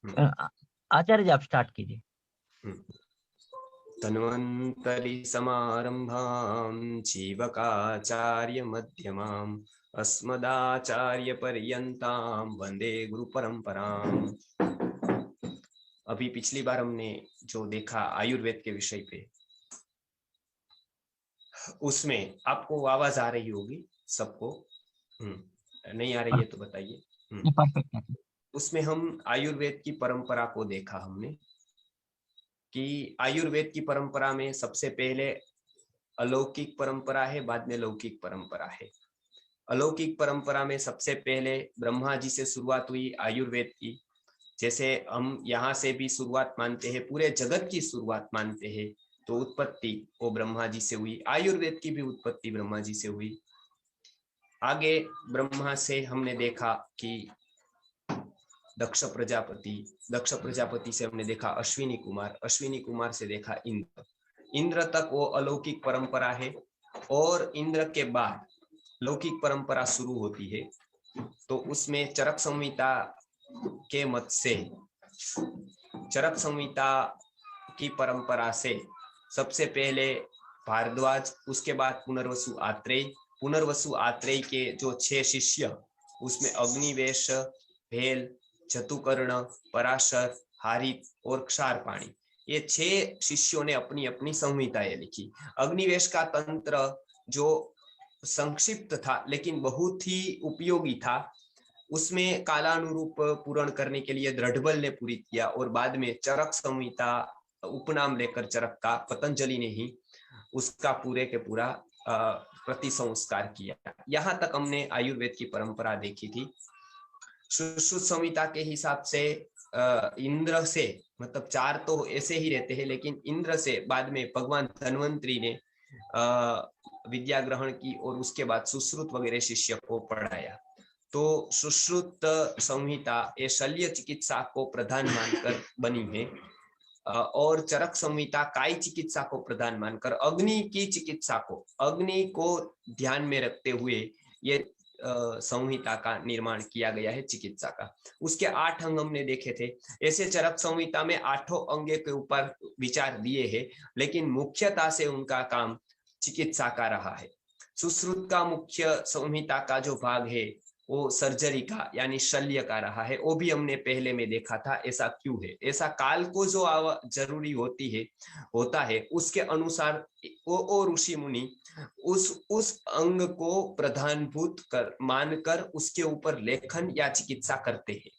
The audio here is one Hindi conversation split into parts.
आचार्य जी आप स्टार्ट कीजिए। धन्वन्तरि समारंभां जीवकाचार्य मध्यमाम् अस्मदाचार्य पर्यन्तां वंदे गुरु परंपराम्। अभी पिछली बार हमने जो देखा आयुर्वेद के विषय पे, उसमें आपको आवाज आ रही होगी सबको? नहीं आ रही है तो बताइए। परफेक्ट है। उसमें हम आयुर्वेद की परंपरा को देखा हमने कि आयुर्वेद की परंपरा में सबसे पहले अलौकिक परंपरा है, बाद में लौकिक परंपरा है। अलौकिक परंपरा में सबसे पहले ब्रह्मा जी से शुरुआत हुई आयुर्वेद की। जैसे हम यहाँ से भी शुरुआत मानते हैं, पूरे जगत की शुरुआत मानते हैं, तो उत्पत्ति वो ब्रह्मा जी से हुई। आयुर्वेद की भी उत्पत्ति ब्रह्मा जी से हुई। आगे ब्रह्मा से हमने देखा कि दक्ष प्रजापति से हमने देखा अश्विनी कुमार से देखा इंद्र तक वो अलौकिक परंपरा है। और इंद्र के बाद लौकिक परंपरा शुरू होती है। तो उसमें चरक संहिता के मत से, चरक संहिता की परंपरा से सबसे पहले भारद्वाज, उसके बाद पुनर्वसु आत्रेय के जो 6 शिष्य, उसमें अग्निवेश, भेल, जतुकर्ण, पराशर, हारित और क्षारपाणी, ये 6 शिष्यों ने अपनी अपनी संहिताएं लिखी। अग्निवेश का तंत्र जो संक्षिप्त था लेकिन बहुत ही उपयोगी था, उसमें कालानुरूप पूर्ण करने के लिए दृढ़बल ने पूरी किया। और बाद में चरक संहिता उपनाम लेकर चरक का, पतंजलि ने ही उसका पूरे के पूरा प्रतिसंस्कार किया। यहाँ तक हमने आयुर्वेद की परंपरा देखी थी। सुश्रुत संहिता के हिसाब से इंद्र से, मतलब 4 तो ऐसे ही रहते हैं, लेकिन इंद्र से बाद में भगवान धन्वंतरी ने विद्या ग्रहण की और उसके बाद सुश्रुत वगैरह शिष्य को पढ़ाया। तो सुश्रुत संहिता ये शल्य चिकित्सा को प्रधान मानकर बनी है, और चरक संहिता काय चिकित्सा को प्रधान मानकर अग्नि की चिकित्सा को, अग्नि को ध्यान में रखते हुए ये संहिता का निर्माण किया गया है चिकित्सा का। उसके 8 अंग हमने देखे थे। ऐसे चरक संहिता में 8 अंग के ऊपर विचार दिए हैं, लेकिन मुख्यता से उनका काम चिकित्सा का रहा है। सुश्रुत का मुख्य संहिता का जो भाग है वो सर्जरी का यानी शल्य का रहा है। वो भी हमने पहले में देखा था। ऐसा क्यों है? ऐसा काल को जो जरूरी होता है उसके अनुसार वो ऋषि मुनि उस अंग को प्रधानभूत कर मानकर उसके ऊपर लेखन या चिकित्सा करते हैं।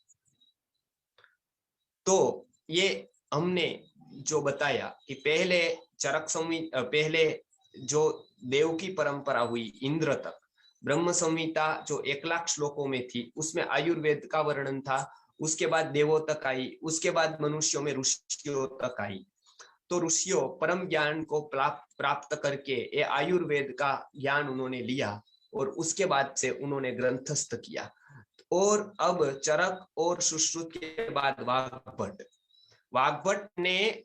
तो ये हमने जो बताया कि पहले चरक संहिता, पहले जो देव की परंपरा हुई इंद्र तक, ब्रह्म संहिता जो 1 लाख श्लोकों में थी उसमें आयुर्वेद का वर्णन था। उसके बाद देवों तक आई, उसके बाद मनुष्यों में ऋषियों तक आई। तो ऋषियों परम ज्ञान को प्राप्त करके ये आयुर्वेद का ज्ञान उन्होंने लिया और उसके बाद से उन्होंने ग्रंथस्थ किया। और अब चरक और सुश्रुत के बाद वाग्भट ने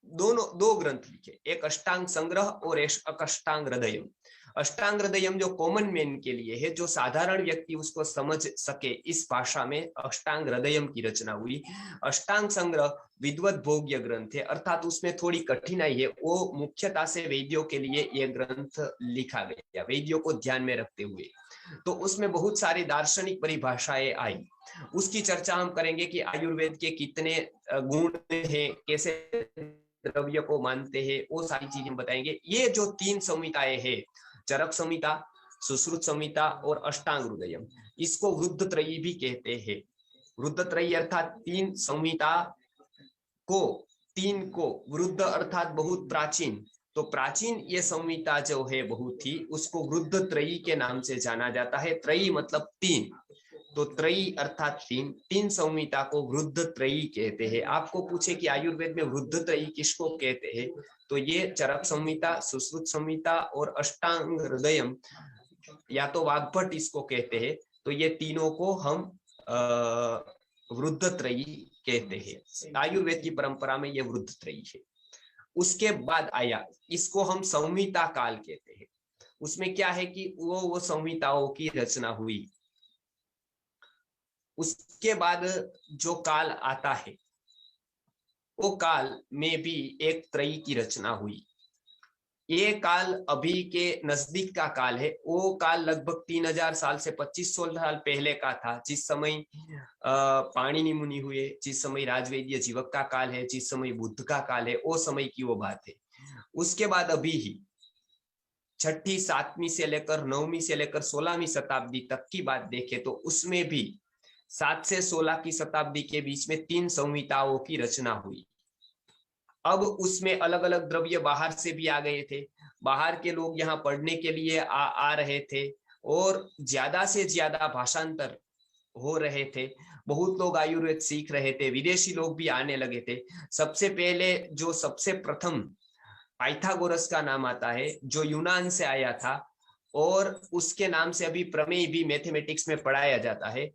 दो ग्रंथ लिखे, एक अष्टांग संग्रह और एक अष्टांग हृदयम। अष्टांग हृदयम जो कॉमन मैन के लिए है, जो साधारण व्यक्ति उसको समझ सके, इस भाषा में अष्टांग हृदयम की रचना हुई। अष्टांग संग्रह विद्वत भोग्य ग्रंथ है, अर्थात उसमें थोड़ी कठिनाई है। वो मुख्यतः से वैद्यों के लिए यह ग्रंथ लिखा गया, वैद्यों को ध्यान में रखते हुए। तो उसमें बहुत सारी दार्शनिक परिभाषाएं आई। उसकी चर्चा हम करेंगे कि आयुर्वेद के कितने गुण हैं, कैसे द्रव्य को मानते हैं, वो सारी चीजें बताएंगे। ये जो 3 संहिताएं हैं, चरक संहिता, सुश्रुत संहिता और अष्टांग हृदयम, इसको वृद्धत्रयी भी कहते हैं। वृद्धत्रयी अर्थात 3 संहिता को, 3 को, वृद्ध अर्थात बहुत प्राचीन, तो प्राचीन ये संहिता जो है बहुत ही, उसको वृद्धत्रयी के नाम से जाना जाता है। त्रयी मतलब 3, तो त्रयी अर्थात 3 संहिता को वृद्धत्रयी कहते हैं। आपको पूछे कि आयुर्वेद में वृद्धत्रयी किसको कहते हैं, तो ये चरक संहिता, सुश्रुत संहिता और अष्टांग हृदयम, या तो वाग्भट इसको कहते हैं। तो ये तीनों को हम वृद्धत्रयी कहते हैं। आयुर्वेद की परंपरा में ये वृद्धत्रयी है। उसके बाद आया, इसको हम संहिता काल कहते हैं। उसमें क्या है कि वो संहिताओं की रचना हुई, उसके बाद जो काल आता है वो काल में भी एक त्रयी की रचना हुई। ये काल अभी के नजदीक का काल है, वो काल लगभग 3000 साल से 2500 साल पहले का था, जिस समय पाणिनि मुनि हुए, जिस समय राजवैद्य जीवक का काल है, जिस समय बुद्ध का काल है, वो समय की वो बात है। उसके बाद अभी ही 6ठी 7वीं से लेकर 9वीं से लेकर 16वीं शताब्दी तक की बात देखें तो उसमें भी 7 से 16 की शताब्दी के बीच में 3 संहिताओं की रचना हुई। अब उसमें अलग अलग द्रव्य बाहर से भी आ गए थे, बाहर के लोग यहाँ पढ़ने के लिए आ रहे थे और ज्यादा से ज्यादा भाषांतर हो रहे थे। बहुत लोग आयुर्वेद सीख रहे थे, विदेशी लोग भी आने लगे थे। सबसे पहले जो सबसे प्रथम पाइथागोरस का नाम आता है, जो यूनान से आया था और उसके नाम से अभी प्रमेय भी मैथमेटिक्स में पढ़ाया जाता है।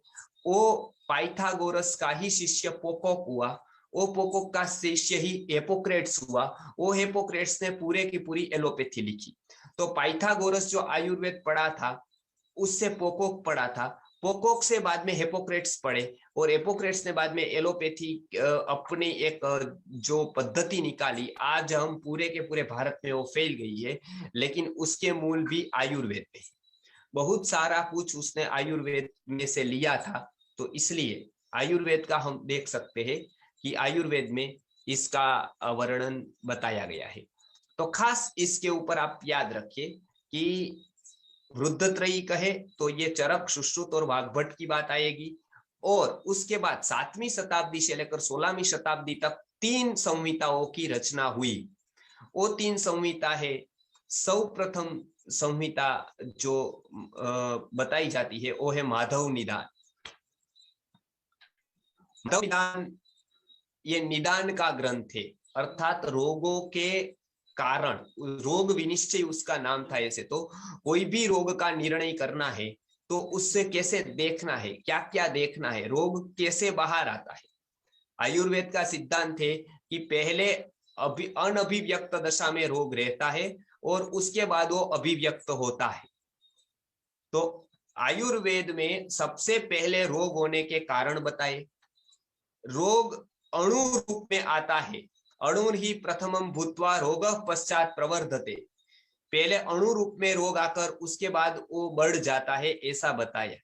वो पाइथागोरस का ही शिष्य पोकोक हुआ, वो पोकोक का शिष्य ही हिप्पोक्रेट्स हुआ। वो हिप्पोक्रेट्स ने पूरे की पूरी एलोपैथी लिखी। तो पाइथागोरस जो आयुर्वेद पढ़ा था उससे पोकोक पढ़ा था, पोकोक से बाद में हिप्पोक्रेट्स पढ़े और हिप्पोक्रेट्स ने बाद में एलोपैथी अपनी एक जो पद्धति निकाली। आज हम पूरे के पूरे भारत में वो फैल गई है, लेकिन उसके मूल भी आयुर्वेद में। बहुत सारा कुछ उसने आयुर्वेद में से लिया था, तो इसलिए आयुर्वेद का हम देख सकते हैं कि आयुर्वेद में इसका वर्णन बताया गया है। तो खास इसके ऊपर आप याद रखिए कि वृद्धत्रयी कहे तो ये चरक, सुश्रुत और वाग्भट की बात आएगी। और उसके बाद 7वीं शताब्दी से लेकर 16वीं शताब्दी तक 3 संहिताओं की रचना हुई। वो 3 संहिता है, सर्वप्रथम संहिता जो बताई जाती है वो है माधव निदान। माधव निदान ये निदान का ग्रंथ है, अर्थात रोगों के कारण, रोग विनिश्चय उसका नाम था। ऐसे तो कोई भी रोग का निर्णय करना है तो उससे कैसे देखना है, क्या क्या देखना है, रोग कैसे बाहर आता है। आयुर्वेद का सिद्धांत है कि पहले अनअभिव्यक्त दशा में रोग रहता है और उसके बाद वो अभिव्यक्त होता है। तो आयुर्वेद में सबसे पहले रोग होने के कारण बताए। रोग अणु रूप में आता है, अणुर ही प्रथमम भूत्वा रोगः पश्चात प्रवर्धते। पहले अणु रूप में रोग आकर उसके बाद वो बढ़ जाता है, ऐसा बताया।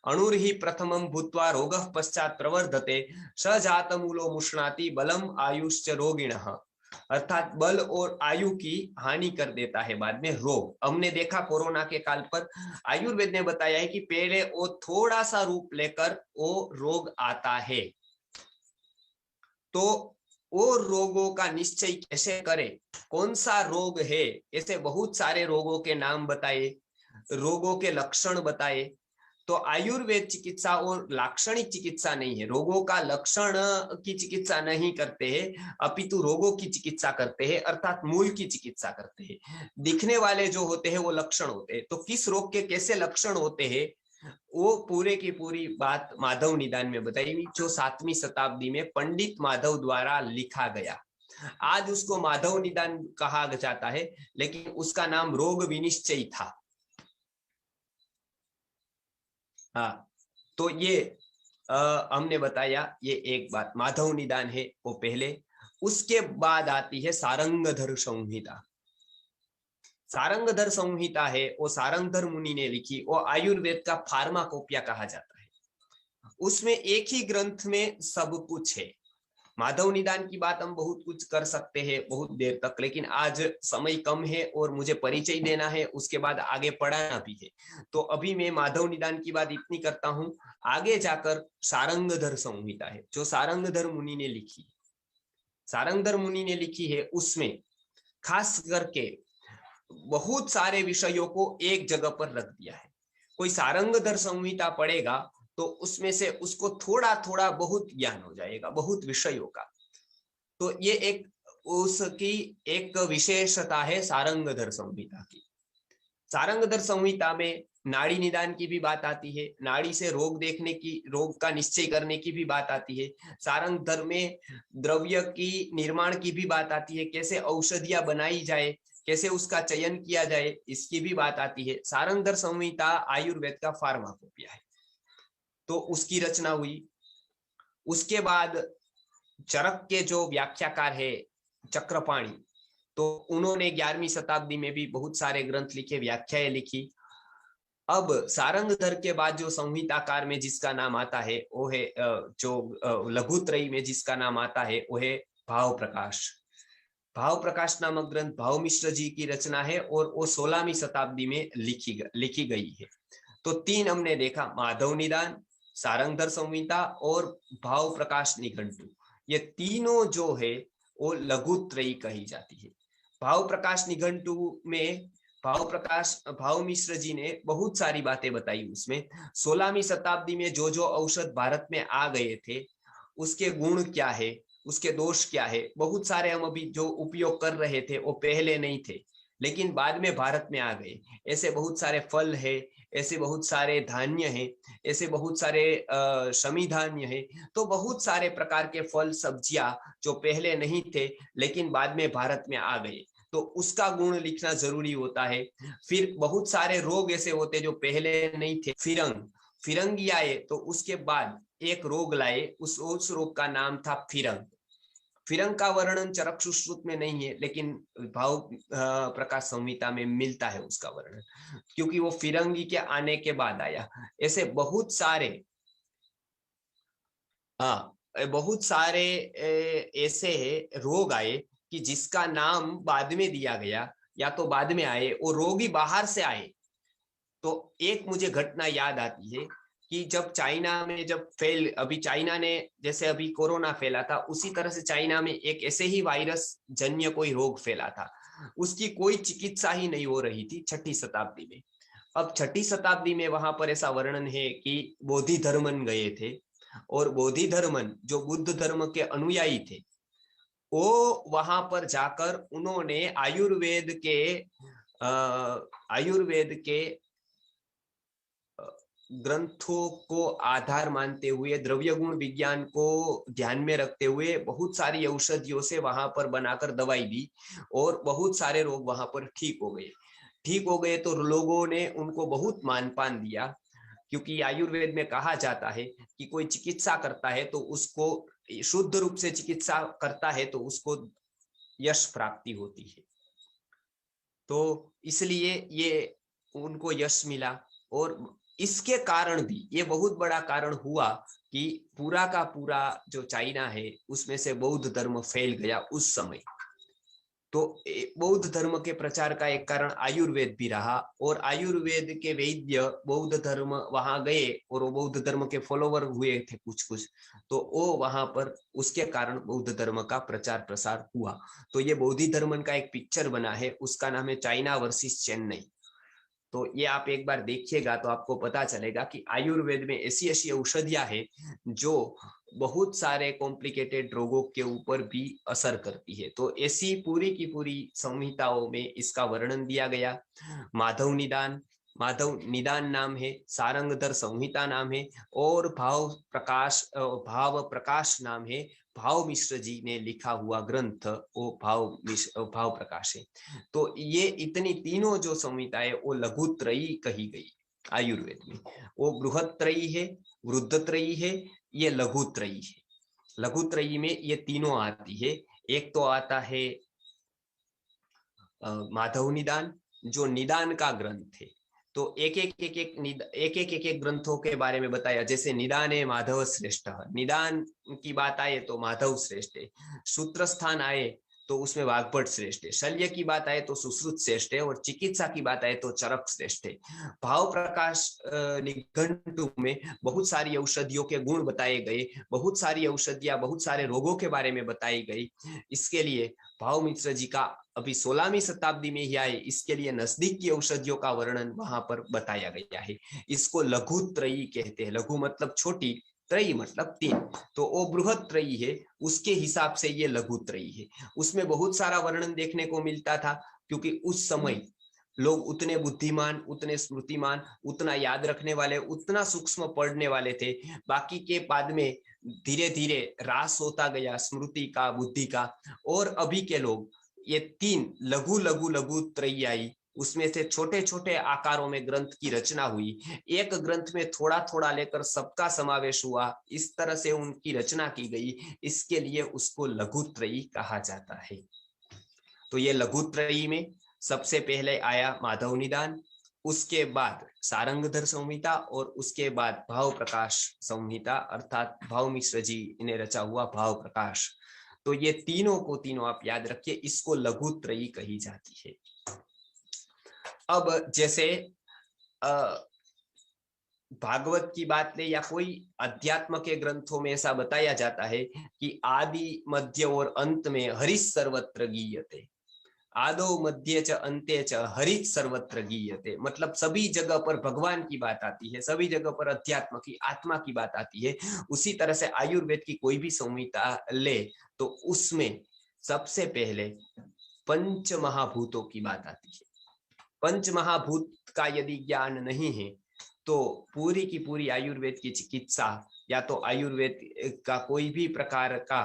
अणुर ही प्रथमम भूत्वा रोगः पश्चात प्रवर्धते, सजात मूलो मुष्णाति बलम आयुश्च रोगिणः। अर्थात बल और आयु की हानि कर देता है बाद में रोग। हमने देखा कोरोना के काल पर आयुर्वेद ने बताया है कि पहले वो थोड़ा सा रूप लेकर वो रोग आता है। तो वो रोगों का निश्चय कैसे करें, कौन सा रोग है, ऐसे बहुत सारे रोगों के नाम बताए, रोगों के लक्षण बताए। तो आयुर्वेद चिकित्सा और लाक्षणिक चिकित्सा नहीं है, रोगों का लक्षण की चिकित्सा नहीं करते हैं, अपितु रोगों की चिकित्सा करते हैं, अर्थात मूल की चिकित्सा करते हैं। दिखने वाले जो होते हैं वो लक्षण होते हैं। तो किस रोग के कैसे लक्षण होते हैं वो पूरे की पूरी बात माधव निदान में बताई, जो 7वीं शताब्दी में पंडित माधव द्वारा लिखा गया। आज उसको माधव निदान कहा जाता है, लेकिन उसका नाम रोग विनिश्चय था। हाँ, तो ये हमने बताया, ये एक बात माधव निदान है वो पहले। उसके बाद आती है सारंगधर संहिता। सारंगधर संहिता है वो सारंगधर मुनि ने लिखी, वो आयुर्वेद का फार्माकोपिया कहा जाता है। उसमें एक ही ग्रंथ में सब कुछ है। माधव निदान की बात हम बहुत कुछ कर सकते हैं बहुत देर तक, लेकिन आज समय कम है और मुझे परिचय देना है, उसके बाद आगे पढ़ाना भी है। तो अभी मैं माधव निदान की बात इतनी करता हूं। आगे जाकर सारंगधर संहिता है जो सारंगधर मुनि ने लिखी। सारंगधर मुनि ने लिखी है, उसमें खास करके बहुत सारे विषयों को एक जगह पर रख दिया है। कोई सारंगधर संहिता पढ़ेगा तो उसमें से उसको थोड़ा थोड़ा बहुत ज्ञान हो जाएगा, बहुत विषयों का। तो ये एक उसकी एक विशेषता है सारंगधर संहिता की। सारंगधर संहिता में नाड़ी निदान की भी बात आती है, नाड़ी से रोग देखने की, रोग का निश्चय करने की भी बात आती है। सारंगधर में द्रव्य की निर्माण की भी बात आती है, कैसे औषधियां बनाई जाए, कैसे उसका चयन किया जाए, इसकी भी बात आती है। सारंगधर संहिता आयुर्वेद का फार्माकोपिया है। तो उसकी रचना हुई। उसके बाद चरक के जो व्याख्याकार है चक्रपाणी, तो उन्होंने 11वीं शताब्दी में भी बहुत सारे ग्रंथ लिखे, व्याख्याएं लिखी। अब सारंगधर के बाद जो संहिताकार में जिसका नाम आता है वो है जो लघुत्रयी में जिसका नाम आता है वो है भाव प्रकाश। भाव प्रकाश नामक ग्रंथ भाव मिश्र जी की रचना है और वो 16वीं शताब्दी में लिखी गई है। तो 3 हमने देखा, माधव निदान, सारंगधर संहिता और भाव प्रकाश निघंटु। ये तीनों जो है वो लघुत्रयी कही जाती है। भाव प्रकाश निघंटु में भाव मिश्र जी ने बहुत सारी बातें बताई। उसमें 16वीं शताब्दी में जो जो औषध भारत में आ गए थे उसके गुण क्या है, उसके दोष क्या है, बहुत सारे हम अभी जो उपयोग कर रहे थे वो पहले नहीं थे लेकिन बाद में भारत में आ गए। ऐसे बहुत सारे फल है, ऐसे बहुत सारे धान्य हैं, ऐसे बहुत सारे शमी धान्य है। तो बहुत सारे प्रकार के फल सब्जियां जो पहले नहीं थे लेकिन बाद में भारत में आ गए, तो उसका गुण लिखना जरूरी होता है। फिर बहुत सारे रोग ऐसे होते जो पहले नहीं थे, फिरंगी आए तो उसके बाद एक रोग लाए, उस रोग का नाम था फिरंग। फिरंग का वर्णन चरक सुश्रुत में नहीं है लेकिन भाव प्रकाश संहिता में मिलता है उसका वर्णन, क्योंकि वो फिरंगी के आने के बाद आया। ऐसे बहुत सारे ऐसे रोग आए कि जिसका नाम बाद में दिया गया या तो बाद में आए, वो रोग ही बाहर से आए। तो एक मुझे घटना याद आती है कि जब चाइना में अभी चाइना ने जैसे अभी कोरोना फैला था उसी तरह से चाइना में एक ऐसे ही वायरस जन्य कोई रोग फैला था। उसकी कोई चिकित्सा ही नहीं हो रही थी 6ठी शताब्दी में। अब 6ठी शताब्दी में वहां पर ऐसा वर्णन है कि बोधि धर्मन गए थे और बोधि धर्मन जो बुद्ध धर्म के अनुयायी थे वो वहां पर जाकर उन्होंने आयुर्वेद के ग्रंथों को आधार मानते हुए, द्रव्य गुण विज्ञान को ध्यान में रखते हुए बहुत सारी औषधियों से वहां पर बनाकर दवाई दी और बहुत सारे रोग वहां पर ठीक हो गए। तो लोगों ने उनको बहुत मानपान दिया, क्योंकि आयुर्वेद में कहा जाता है कि कोई चिकित्सा करता है तो उसको शुद्ध रूप से चिकित्सा करता है तो उसको यश प्राप्ति होती है। तो इसलिए ये उनको यश मिला और इसके कारण भी ये बहुत बड़ा कारण हुआ कि पूरा का पूरा जो चाइना है उसमें से बौद्ध धर्म फैल गया उस समय। तो बौद्ध धर्म के प्रचार का एक कारण आयुर्वेद भी रहा और आयुर्वेद के वैद्य बौद्ध धर्म वहां गए और वो बौद्ध धर्म के फॉलोवर हुए थे कुछ, तो वो वहां पर उसके कारण बौद्ध धर्म का प्रचार प्रसार हुआ। तो ये बौद्ध धर्म का एक पिक्चर बना है, उसका नाम है चाइना वर्सेस चेन्नई। तो ये आप एक बार देखिएगा तो आपको पता चलेगा कि आयुर्वेद में ऐसी ऐसी औषधियां हैं जो बहुत सारे कॉम्प्लिकेटेड रोगों के ऊपर भी असर करती है। तो ऐसी पूरी की पूरी संहिताओं में इसका वर्णन दिया गया। माधव निदान नाम है, सारंगधर संहिता नाम है और भाव प्रकाश नाम है। भाव मिश्र जी ने लिखा हुआ ग्रंथ वो भाव प्रकाश है। तो ये इतनी तीनों जो संहिताएं वो लघुत्रयी कही गई आयुर्वेद में। वो बृहत्त्रयी है, वृद्धत्रयी है, ये लघुत्रयी है। लघुत्रयी में ये तीनों आती है। एक तो आता है माधव निदान जो निदान का ग्रंथ है। तो एक ग्रंथों के बारे में बताया, जैसे निदान है माधव श्रेष्ठ, निदान की बात आए तो माधव श्रेष्ठ है, सूत्र स्थान आए तो उसमें वाग्भट श्रेष्ठ है, शल्य की बात आए तो सुश्रुत श्रेष्ठ है और चिकित्सा की बात आए तो चरक श्रेष्ठ है। भाव प्रकाश निघंटु में बहुत सारी औषधियों के गुण बताए गए, बहुत सारी औषधियां बहुत सारे रोगों के बारे में बताई गई। इसके लिए भाव मिश्र जी का अभी 16वीं शताब्दी में ही आए, इसके लिए नजदीक की औषधियों का वर्णन वहां पर बताया गया है। इसको लघुत्रयी कहते हैं। लघु मतलब छोटी, त्रयी मतलब 3, तो वो बृहत त्रयी है, उसके हिसाब से ये लघुत्रयी है। उसमें बहुत सारा वर्णन देखने को मिलता था क्योंकि उस समय लोग उतने बुद्धिमान, उतने स्मृतिमान, उतना याद रखने वाले, उतना सूक्ष्म पढ़ने वाले थे। बाकी के बाद में धीरे धीरे ह्रास होता गया स्मृति का, बुद्धि का। और अभी के लोग ये 3 लघु त्रयी आई, उसमें से छोटे छोटे आकारों में ग्रंथ की रचना हुई, एक ग्रंथ में थोड़ा थोड़ा लेकर सबका समावेश हुआ, इस तरह से उनकी रचना की गई, इसके लिए उसको लघुत्रयी कहा जाता है। तो ये लघुत्रयी में सबसे पहले आया माधव निदान, उसके बाद सारंगधर संहिता और उसके बाद भाव प्रकाश संहिता अर्थात भाव मिश्र जी ने रचा हुआ भाव प्रकाश। तो ये तीनों को तीनों आप याद रखिए, इसको लघुत्रयी कही जाती है। अब जैसे भागवत की बात ले या कोई अध्यात्म के ग्रंथों में ऐसा बताया जाता है कि आदि मध्य और अंत में हरिः सर्वत्र गीयते, आदो मध्य च अंत्य च हरिः सर्वत्र गीयते, मतलब सभी जगह पर भगवान की बात आती है, सभी जगह पर अध्यात्म की आत्मा की बात आती है। उसी तरह से आयुर्वेद की कोई भी संहिता ले तो उसमें सबसे पहले पंच महाभूतों की बात आती है। पंच महाभूत का यदि ज्ञान नहीं है तो पूरी की पूरी आयुर्वेद की चिकित्सा या तो आयुर्वेद का कोई भी प्रकार का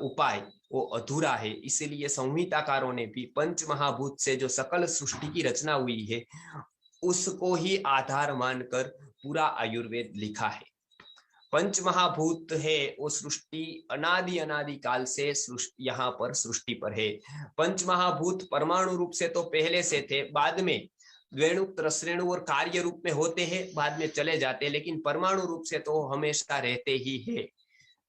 उपाय वो अधूरा है। इसीलिए संहिताकारों ने भी पंच महाभूत से जो सकल सृष्टि की रचना हुई है उसको ही आधार मानकर पूरा आयुर्वेद लिखा है। पंच महाभूत है वो सृष्टि अनादि काल से यहाँ पर सृष्टि पर है। पंच महाभूत परमाणु रूप से तो पहले से थे, बाद में द्वेणु त्रसरेणु और कार्य रूप में होते हैं, बाद में चले जाते हैं, लेकिन परमाणु रूप से तो हमेशा रहते ही है।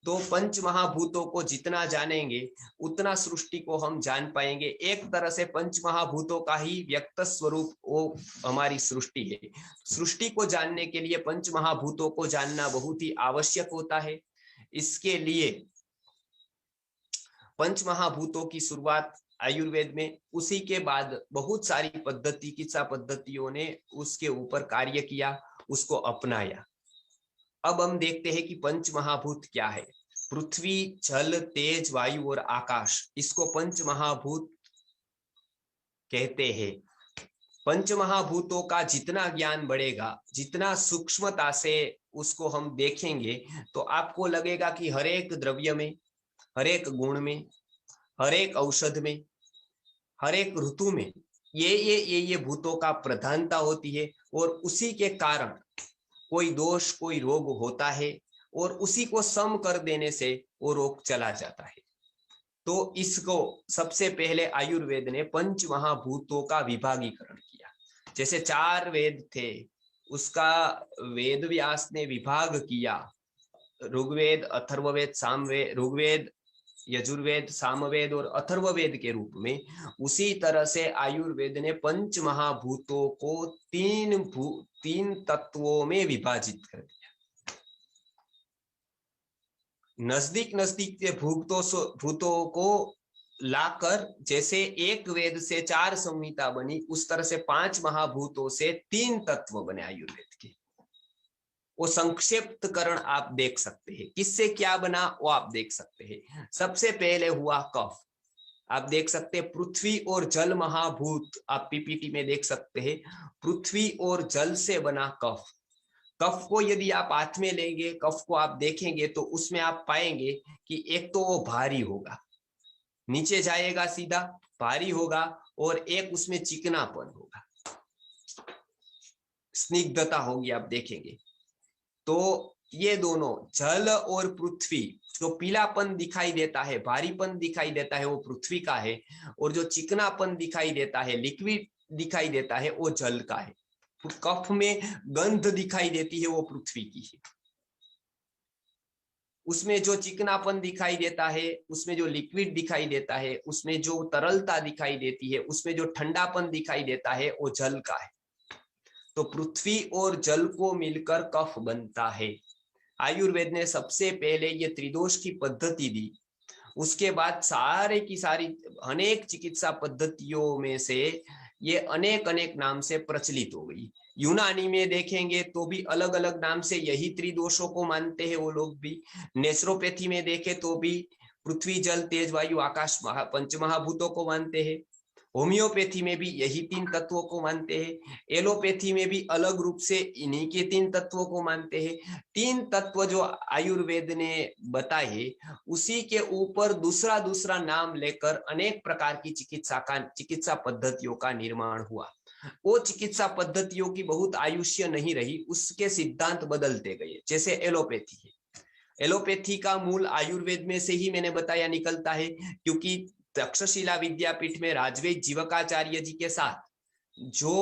तो पंच महाभूतों को जितना जानेंगे उतना सृष्टि को हम जान पाएंगे। एक तरह से पंच महाभूतों का ही व्यक्त स्वरूप वो हमारी सृष्टि है। सृष्टि को जानने के लिए पंच महाभूतों को जानना बहुत ही आवश्यक होता है। इसके लिए पंच महाभूतों की शुरुआत आयुर्वेद में, उसी के बाद बहुत सारी चिकित्सा पद्धतियों ने उसके ऊपर कार्य किया, उसको अपनाया। अब हम देखते हैं कि पंच महाभूत क्या है। पृथ्वी, जल, तेज, वायु और आकाश, इसको पंच महाभूत कहते हैं। पंच महाभूतों का जितना ज्ञान बढ़ेगा, जितना सूक्ष्मता से उसको हम देखेंगे, तो आपको लगेगा कि हर एक द्रव्य में, हर एक गुण में, हर एक औषध में, हर एक ऋतु में ये भूतों का प्रधानता होती है और उसी के कारण कोई दोष, कोई रोग होता है और उसी को सम कर देने से वो रोग चला जाता है। तो इसको सबसे पहले आयुर्वेद ने पंच महाभूतों का विभागीकरण किया। जैसे 4 वेद थे, उसका वेद व्यास ने विभाग किया, ऋग्वेद, अथर्ववेद, सामवेद, ऋग्वेद, यजुर्वेद, सामवेद और अथर्ववेद के रूप में। उसी तरह से आयुर्वेद ने पंच महाभूतों को 3 तत्वों में विभाजित कर दिया। नजदीक के भूतों को लाकर, जैसे एक वेद से 4 संहिता बनी, उस तरह से 5 महाभूतों से 3 तत्व बने आयुर्वेद के। वो संक्षिप्तकरण आप देख सकते हैं, किससे क्या बना वो आप देख सकते हैं। सबसे पहले हुआ कफ, आप देख सकते हैं पृथ्वी और जल महाभूत, आप पीपीटी में देख सकते हैं, पृथ्वी और जल से बना कफ। कफ को यदि आप हाथ में लेंगे, कफ को आप देखेंगे तो उसमें आप पाएंगे कि एक तो वो भारी होगा, नीचे जाएगा सीधा, भारी होगा, और एक उसमें चिकनापन होगा, स्निग्धता होगी, आप देखेंगे। तो ये दोनों जल और पृथ्वी, जो पीलापन दिखाई देता है, भारीपन दिखाई देता है, वो पृथ्वी का है, और जो चिकनापन दिखाई देता है, लिक्विड दिखाई देता है, वो जल का है। कफ में गंध दिखाई देती है, वो पृथ्वी की है। उसमें जो चिकनापन दिखाई देता है, उसमें जो लिक्विड दिखाई देता है, उसमें जो तरलता दिखाई देती है, उसमें जो ठंडापन दिखाई देता है, वो जल का है। तो पृथ्वी और जल को मिलकर कफ बनता है। आयुर्वेद ने सबसे पहले ये त्रिदोष की पद्धति दी। उसके बाद सारे की सारी अनेक चिकित्सा पद्धतियों में से ये अनेक नाम से प्रचलित हो गई। यूनानी में देखेंगे तो भी अलग अलग नाम से यही त्रिदोषों को मानते हैं वो लोग भी। नेचुरोपैथी में देखे तो भी पृथ्वी, जल, तेज, वायु, आकाश पंच महाभूतों को मानते हैं। होम्योपैथी में भी यही 3 तत्वों को मानते हैं, एलोपैथी में भी अलग रूप से इन्हीं के 3 तत्वों को मानते हैं। 3 तत्व जो आयुर्वेद ने बताए, उसी के ऊपर दूसरा दूसरा नाम लेकर अनेक प्रकार की चिकित्सा पद्धतियों का निर्माण हुआ। वो चिकित्सा पद्धतियों की बहुत आयुष्य नहीं रही, उसके सिद्धांत बदलते गए। जैसे एलोपैथी है, एलोपैथी का मूल आयुर्वेद में से ही मैंने बताया निकलता है, क्योंकि तक्षशिला विद्यापीठ में राजवैद्य जीवकाचार्य जी के साथ जो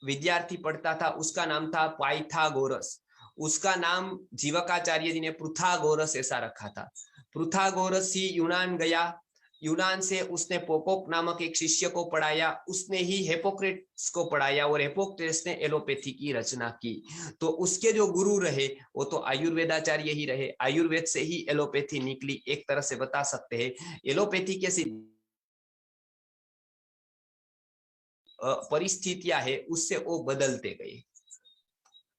विद्यार्थी पढ़ता था उसका नाम था पाइथागोरस। उसका नाम जीवकाचार्य जी ने पृथागोरस ऐसा रखा था। पृथागोरस ही यूनान गया, यूनान से उसने पोपोक नामक एक शिष्य को पढ़ाया, उसने ही हिप्पोक्रेट्स को पढ़ाया और हिप्पोक्रेट्स ने एलोपैथी की रचना की। तो उसके जो गुरु रहे वो तो आयुर्वेदाचार्य ही रहे, आयुर्वेद से ही एलोपैथी निकली। एक तरह से बता सकते हैं एलोपैथी के परिस्थितियां है उससे वो बदलते गए।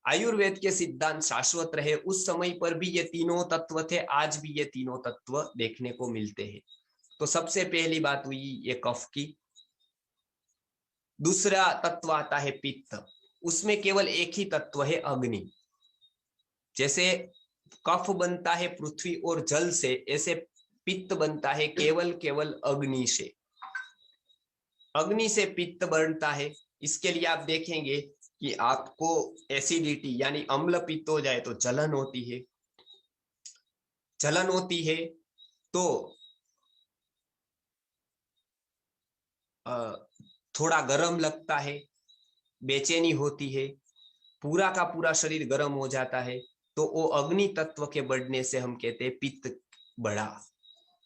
आयुर्वेद के सिद्धांत शाश्वत रहे। उस समय पर भी ये तीनों तत्व थे, आज भी ये तीनों तत्व देखने को मिलते हैं। तो सबसे पहली बात हुई ये कफ की। दूसरा तत्व आता है पित्त, उसमें केवल एक ही तत्व है अग्नि। जैसे कफ बनता है पृथ्वी और जल से, ऐसे पित्त बनता है केवल अग्नि से। अग्नि से पित्त बनता है। इसके लिए आप देखेंगे कि आपको एसिडिटी यानी अम्ल पित्त हो जाए तो जलन होती है, जलन होती है तो थोड़ा गर्म लगता है, बेचैनी होती है, पूरा का पूरा शरीर गर्म हो जाता है। तो वो अग्नि तत्व के बढ़ने से हम कहते हैं पित्त बढ़ा।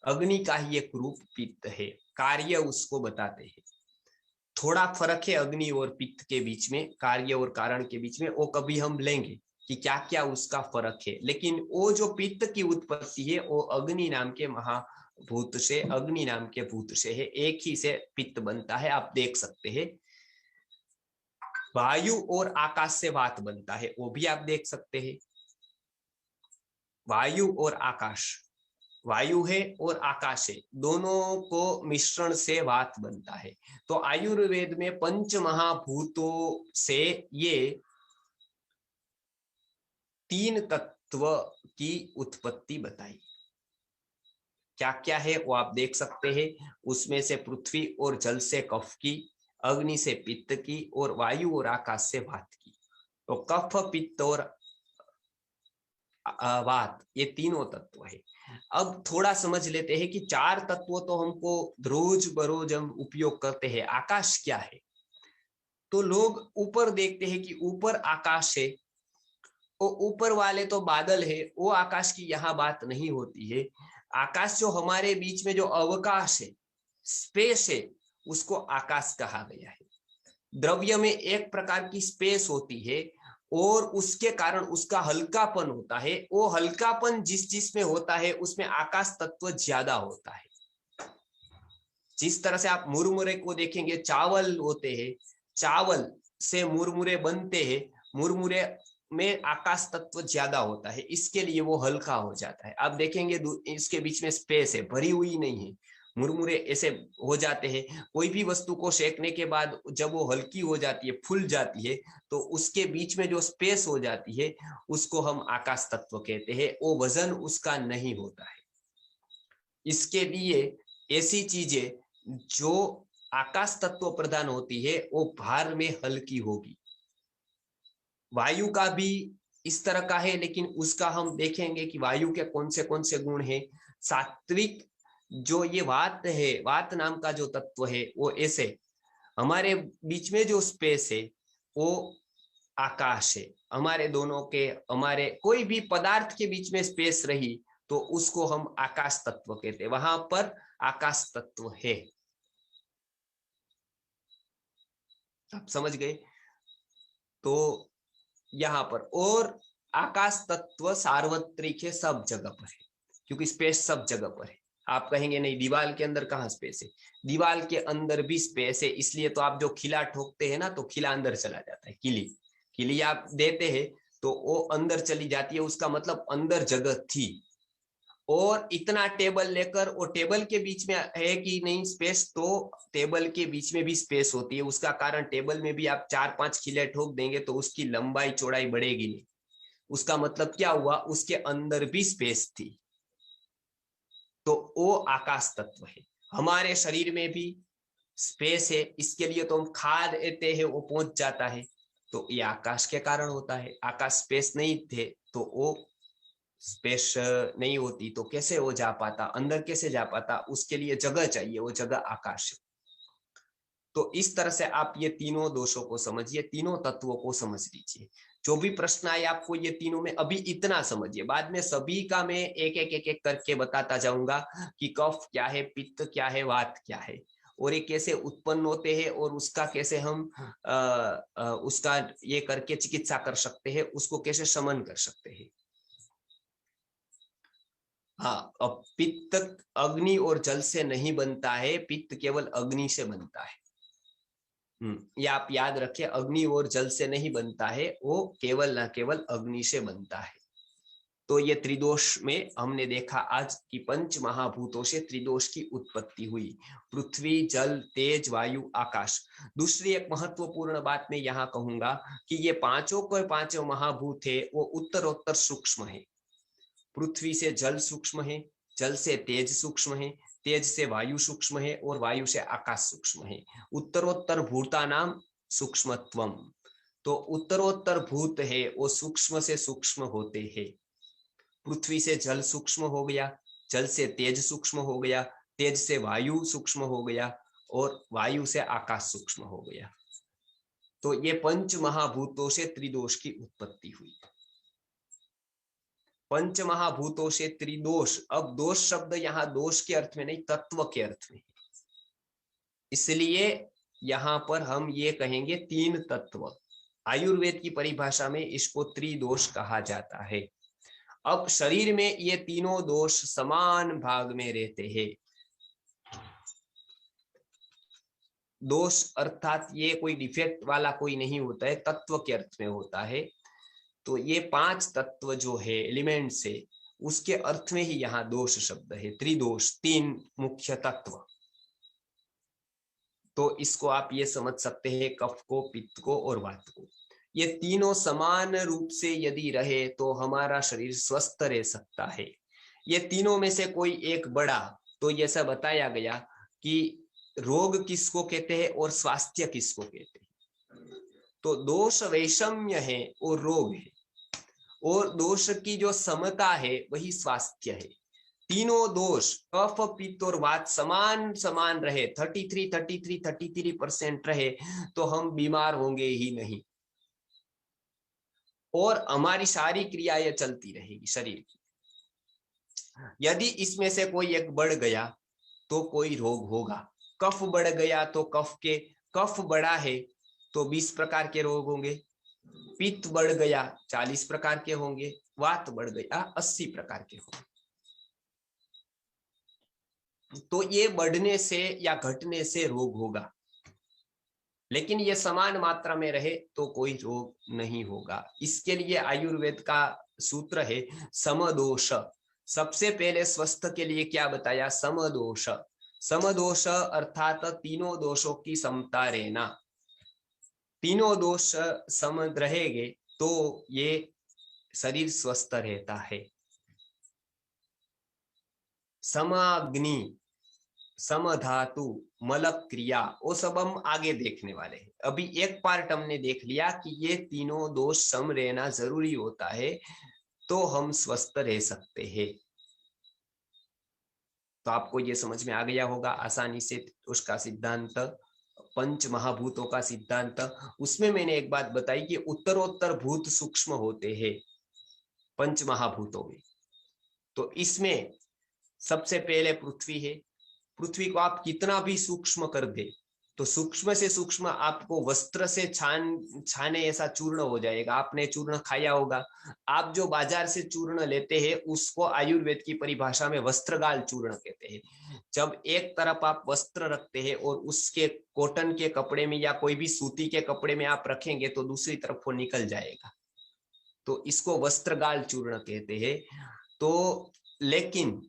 अग्नि का ही एक रूप पित्त है, कार्य उसको बताते हैं। थोड़ा फर्क है अग्नि और पित्त के बीच में, कार्य और कारण के बीच में, वो कभी हम लेंगे कि क्या क्या उसका फर्क है। लेकिन वो जो पित्त की उत्पत्ति है वो अग्नि नाम के महाभूत से, अग्नि नाम के भूत से है। एक ही से पित्त बनता है। आप देख सकते हैं वायु और आकाश से वात बनता है, वो भी आप देख सकते हैं। वायु और आकाश, वायु है और आकाश है, दोनों को मिश्रण से वात बनता है। तो आयुर्वेद में पंच महाभूतों से ये 3 तत्व की उत्पत्ति बताई। क्या क्या है वो आप देख सकते हैं। उसमें से पृथ्वी और जल से कफ की, अग्नि से पित्त की और वायु और आकाश से वात की। तो कफ, पित्त और वात, ये तीनों तत्व है। अब थोड़ा समझ लेते हैं कि 4 तत्व तो हमको रोज बरोज हम उपयोग करते हैं। आकाश क्या है? तो लोग ऊपर देखते हैं कि ऊपर आकाश है, वो ऊपर वाले तो बादल है, वो आकाश की यहाँ बात नहीं होती है। आकाश जो हमारे बीच में जो अवकाश है, स्पेस है, उसको आकाश कहा गया है। द्रव्य में एक प्रकार की स्पेस होती है और उसके कारण उसका हल्कापन होता है। वो हल्कापन जिस चीज में होता है उसमें आकाश तत्व ज्यादा होता है। जिस तरह से आप मुरमुरे को देखेंगे, चावल होते हैं, चावल से मुरमुरे बनते हैं, मुरमुरे में आकाश तत्व ज्यादा होता है, इसके लिए वो हल्का हो जाता है। आप देखेंगे इसके बीच में स्पेस है, भरी हुई नहीं है, मुरमुरे ऐसे हो जाते हैं। कोई भी वस्तु को सेकने के बाद जब वो हल्की हो जाती है, फूल जाती है, तो उसके बीच में जो स्पेस हो जाती है उसको हम आकाश तत्व कहते हैं। वो वजन उसका नहीं होता है। इसके लिए ऐसी चीजें जो आकाश तत्व प्रदान होती है वो भार में हल्की होगी। वायु का भी इस तरह का है, लेकिन उसका हम देखेंगे कि वायु के कौन से गुण हैं। सात्विक जो ये वात है, वात नाम का जो तत्व है, वो ऐसे हमारे बीच में जो स्पेस है वो आकाश है। हमारे दोनों के, हमारे कोई भी पदार्थ के बीच में स्पेस रही तो उसको हम आकाश तत्व कहते हैं। वहां पर आकाश तत्व है। आप समझ गए? तो यहां पर, और आकाश तत्व सार्वत्रिक है, सब जगह पर है, क्योंकि स्पेस सब जगह पर है। आप कहेंगे नहीं दीवार के अंदर कहाँ स्पेस है? दीवार के अंदर भी स्पेस है। इसलिए तो आप जो खिला ठोकते हैं ना, तो खिला अंदर चला जाता है। किली आप देते हैं तो वो अंदर चली जाती है, उसका मतलब अंदर जगह थी। और इतना टेबल लेकर, और टेबल के बीच में है कि नहीं स्पेस, तो टेबल के बीच में भी स्पेस होती है। उसका कारण टेबल में भी आप 4-5 खिले ठोक देंगे तो उसकी लंबाई चौड़ाई बढ़ेगी नहीं। उसका मतलब क्या हुआ, उसके अंदर भी स्पेस थी, तो वो आकाश तत्व है। हमारे शरीर में भी स्पेस है, इसके लिए तो हम खा देते हैं, वो पहुंच जाता है, तो ये आकाश के कारण होता है। आकाश स्पेस नहीं थे तो वो स्पेस नहीं होती तो कैसे वो जा पाता, अंदर कैसे जा पाता, उसके लिए जगह चाहिए, वो जगह आकाश है। तो इस तरह से आप ये तीनों दोषों को समझिए, तीनों तत्वों को समझ लीजिए। जो भी प्रश्न आए आपको ये तीनों में अभी इतना समझिए, बाद में सभी का मैं एक एक एक एक करके बताता जाऊंगा कि कफ क्या है, पित्त क्या है, वात क्या है, और ये कैसे उत्पन्न होते हैं, और उसका कैसे हम उसका ये करके चिकित्सा कर सकते हैं, उसको कैसे शमन कर सकते हैं। हाँ, अब पित्त अग्नि और जल से नहीं बनता है, पित्त केवल अग्नि से बनता है। ये आप याद रखिए, अग्नि और जल से नहीं बनता है, वो केवल ना केवल अग्नि से बनता है। तो ये त्रिदोष में हमने देखा आज कि पंच महाभूतों से त्रिदोष की उत्पत्ति हुई, पृथ्वी, जल, तेज, वायु, आकाश। दूसरी एक महत्वपूर्ण बात मैं यहाँ कहूंगा कि ये पांचों के पांचों महाभूत है वो उत्तरोत्तर सूक्ष्म है। पृथ्वी से जल सूक्ष्म है, जल से तेज सूक्ष्म है, तेज से वायु सूक्ष्म है, और वायु से आकाश सूक्ष्म है। उत्तरोत्तर भूता नाम सूक्ष्मत्वम। तो उत्तरोत्तर भूत है वो सूक्ष्म से सूक्ष्म होते हैं। पृथ्वी से जल सूक्ष्म हो गया, जल से तेज सूक्ष्म हो गया, तेज से वायु सूक्ष्म हो गया, और वायु से आकाश सूक्ष्म हो गया। तो ये पंच महाभूतों से त्रिदोष की उत्पत्ति हुई। पंच महाभूतों से त्रिदोष। अब दोष शब्द यहाँ दोष के अर्थ में नहीं, तत्व के अर्थ में, इसलिए यहां पर हम ये कहेंगे तीन तत्व। आयुर्वेद की परिभाषा में इसको त्रिदोष कहा जाता है। अब शरीर में ये तीनों दोष समान भाग में रहते हैं। दोष अर्थात ये कोई डिफेक्ट वाला कोई नहीं होता है, तत्व के अर्थ में होता है। तो ये 5 तत्व जो है एलिमेंट्स है, उसके अर्थ में ही यहाँ दोष शब्द है। त्रिदोष, 3 मुख्य तत्व। तो इसको आप ये समझ सकते हैं, कफ को, पित्त को और वात को। ये तीनों समान रूप से यदि रहे तो हमारा शरीर स्वस्थ रह सकता है। ये तीनों में से कोई एक बड़ा, तो ये सब बताया गया कि रोग किसको कहते हैं और स्वास्थ्य किसको कहते हैं। तो दोष वैषम्य है और रोग है, और दोष की जो समता है वही स्वास्थ्य है। तीनों दोष कफ, पित्त और वात समान समान रहे, 33% रहे, तो हम बीमार होंगे ही नहीं, और हमारी सारी क्रियाएं चलती रहेगी शरीर की। यदि इसमें से कोई एक बढ़ गया तो कोई रोग होगा। कफ बढ़ गया तो कफ बढ़ा है तो 20 प्रकार के रोग होंगे, पित्त बढ़ गया 40 प्रकार के होंगे, वात बढ़ गया 80 प्रकार के होंगे। तो ये बढ़ने से या घटने से रोग होगा, लेकिन ये समान मात्रा में रहे तो कोई रोग नहीं होगा। इसके लिए आयुर्वेद का सूत्र है समदोष। सबसे पहले स्वस्थ के लिए क्या बताया, समदोष। समदोष अर्थात तीनों दोषों की समता रहना। तीनों दोष सम रहेंगे तो ये शरीर स्वस्थ रहता है। समाग्नि, समधातु, मलक क्रिया, वो सब हम आगे देखने वाले हैं। अभी एक पार्ट हमने देख लिया कि ये तीनों दोष सम रहना जरूरी होता है तो हम स्वस्थ रह सकते हैं। तो आपको ये समझ में आ गया होगा आसानी से उसका सिद्धांत, पंच महाभूतों का सिद्धांत। उसमें मैंने एक बात बताई कि उत्तरोत्तर भूत सूक्ष्म होते हैं पंच महाभूतों में। तो इसमें सबसे पहले पृथ्वी है। पृथ्वी को आप कितना भी सूक्ष्म कर दे तो सूक्ष्म से सूक्ष्म आपको वस्त्र से छाने ऐसा चूर्ण हो जाएगा। आपने चूर्ण खाया होगा। आप जो बाजार से चूर्ण लेते हैं उसको आयुर्वेद की परिभाषा में वस्त्रगाल चूर्ण कहते हैं। जब एक तरफ आप वस्त्र रखते हैं और उसके कॉटन के कपड़े में या कोई भी सूती के कपड़े में आप रखेंगे तो दूसरी तरफ वो निकल जाएगा, तो इसको वस्त्रगाल चूर्ण कहते हैं। तो लेकिन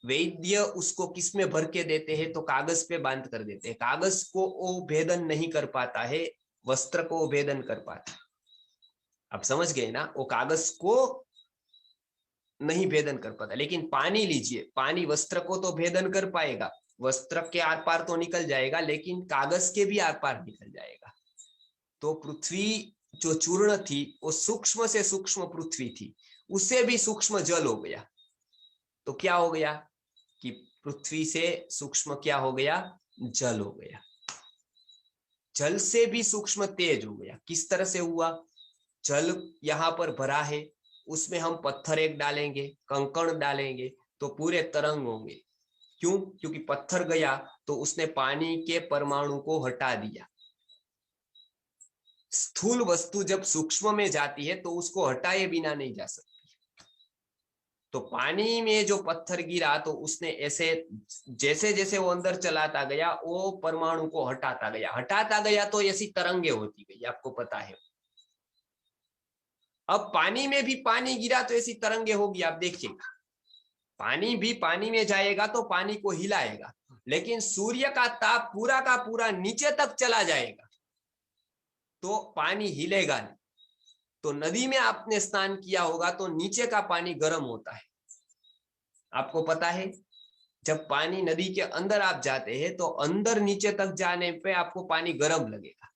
वैद्य उसको किस में भर के देते हैं, तो कागज पे बांध कर देते हैं। कागज को वो भेदन नहीं कर पाता है, वस्त्र को भेदन कर पाता है। आप समझ गए ना, वो कागज को नहीं भेदन कर पाता, लेकिन पानी लीजिए, पानी वस्त्र को तो भेदन कर पाएगा, वस्त्र के आर पार तो निकल जाएगा, लेकिन कागज के भी आर पार निकल जाएगा। तो पृथ्वी जो चूर्ण थी वो सूक्ष्म से सूक्ष्म पृथ्वी थी, उससे भी सूक्ष्म जल हो गया। तो क्या हो गया कि पृथ्वी से सूक्ष्म क्या हो गया, जल हो गया। जल से भी सूक्ष्म तेज हो गया। किस तरह से हुआ, जल यहाँ पर भरा है, उसमें हम पत्थर एक डालेंगे, कंकड़ डालेंगे, तो पूरे तरंग होंगे। क्यों? क्योंकि पत्थर गया तो उसने पानी के परमाणु को हटा दिया। स्थूल वस्तु जब सूक्ष्म में जाती है तो उसको हटाए बिना नहीं जा सकती। तो पानी में जो पत्थर गिरा तो उसने ऐसे जैसे जैसे वो अंदर चलाता गया वो परमाणु को हटाता गया तो ऐसी तरंगे होती गई, आपको पता है। अब पानी में भी पानी गिरा तो ऐसी तरंगे होगी, आप देखिएगा। पानी भी पानी में जाएगा तो पानी को हिलाएगा, लेकिन सूर्य का ताप पूरा का पूरा नीचे तक चला जाएगा तो पानी हिलेगा नहीं। तो नदी में आपने स्नान किया होगा तो नीचे का पानी गर्म होता है, आपको पता है। जब पानी नदी के अंदर आप जाते हैं तो अंदर नीचे तक जाने पे आपको पानी गर्म लगेगा।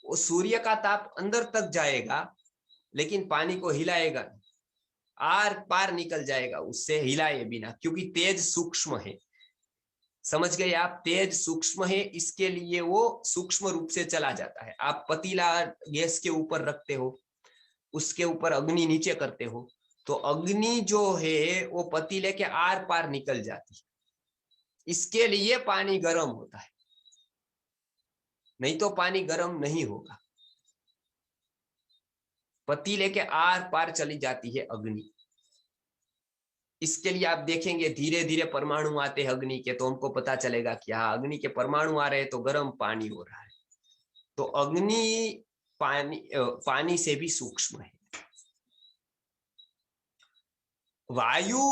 वो सूर्य का ताप अंदर तक जाएगा लेकिन पानी को हिलाएगा नहीं, आर पार निकल जाएगा उससे हिलाए बिना, क्योंकि तेज सूक्ष्म है। समझ गए आप, तेज सूक्ष्म है, इसके लिए वो सूक्ष्म रूप से चला जाता है। आप पतीला गैस के ऊपर रखते हो, उसके ऊपर अग्नि नीचे करते हो, तो अग्नि जो है वो पतीले के आर पार निकल जाती है, इसके लिए पानी गर्म होता है, नहीं तो पानी गर्म नहीं होगा। पतीले के आर पार चली जाती है अग्नि। इसके लिए आप देखेंगे धीरे धीरे परमाणु आते हैं अग्नि के, तो हमको पता चलेगा कि हाँ अग्नि के परमाणु आ रहे हैं तो गर्म पानी हो रहा है। तो अग्नि पानी से भी सूक्ष्म है। वायु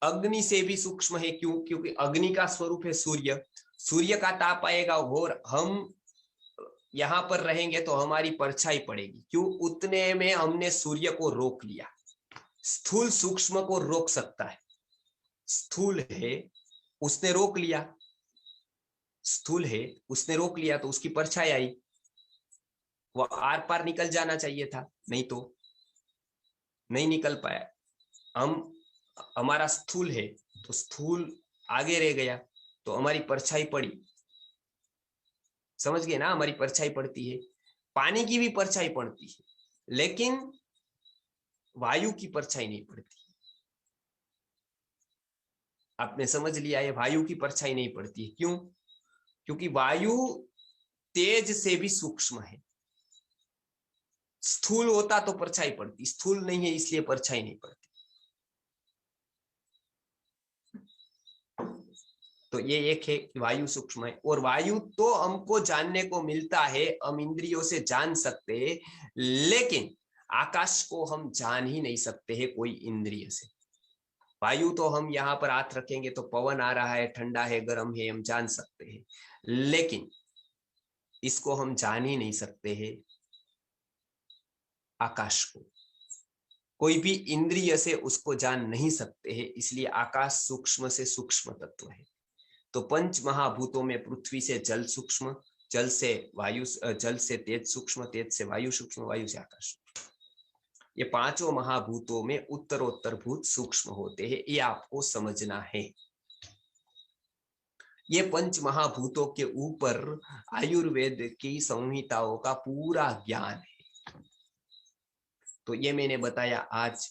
अग्नि से भी सूक्ष्म है। क्यों? क्योंकि अग्नि का स्वरूप है सूर्य, सूर्य का ताप आएगा और हम यहाँ पर रहेंगे तो हमारी परछाई पड़ेगी। क्यों? उतने में हमने सूर्य को रोक लिया। स्थूल सूक्ष्म को रोक सकता है, स्थूल है उसने रोक लिया, स्थूल है उसने रोक लिया तो उसकी परछाई आई, वो आर पार निकल जाना चाहिए था, नहीं तो नहीं निकल पाया। हमारा स्थूल है तो स्थूल आगे रह गया तो हमारी परछाई पड़ी। समझ गए ना, हमारी परछाई पड़ती है। पानी की भी परछाई पड़ती है, लेकिन वायु की परछाई नहीं पड़ती। आपने समझ लिया, ये वायु की परछाई नहीं पड़ती। क्यों? क्योंकि वायु तेज से भी सूक्ष्म है। स्थूल होता तो परछाई पड़ती, स्थूल नहीं है इसलिए परछाई नहीं पड़ती। तो ये एक है वायु सूक्ष्म है। और वायु तो हमको जानने को मिलता है, हम इंद्रियों से जान सकते हैं, लेकिन आकाश को हम जान ही नहीं सकते हैं कोई इंद्रिय से। वायु तो हम यहाँ पर हाथ रखेंगे तो पवन आ रहा है, ठंडा है, गर्म है, हम जान सकते हैं, लेकिन इसको हम जान ही नहीं सकते हैं आकाश को। कोई भी इंद्रिय से उसको जान नहीं सकते हैं, इसलिए आकाश सूक्ष्म से सूक्ष्म तत्व है। तो पंच महाभूतों में पृथ्वी से जल सूक्ष्म, जल से वायु, जल से तेज सूक्ष्म, तेज से वायु सूक्ष्म, वायु से आकाश। ये पांचों महाभूतों में उत्तरोत्तर भूत सूक्ष्म होते हैं, ये आपको समझना है। ये पंच महाभूतों के ऊपर आयुर्वेद की संहिताओं का पूरा ज्ञान है। तो ये मैंने बताया। आज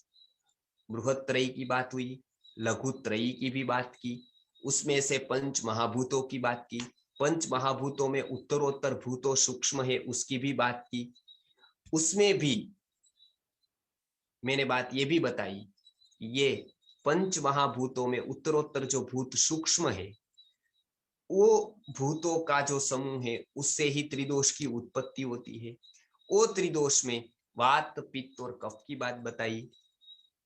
बृहत्त्रयी की बात हुई, लघुत्रयी की भी बात की, उसमें से पंच महाभूतों की बात की, पंच महाभूतों में उत्तरोत्तर भूतों सूक्ष्म है उसकी भी बात की। उसमें भी मैंने बात ये भी बताई, ये पंच महाभूतों में उत्तरोत्तर जो भूत सूक्ष्म है, वो भूतों का जो समूह है उससे ही त्रिदोष की उत्पत्ति होती है। वो त्रिदोष में वात, पित्त और कफ की बात बताई।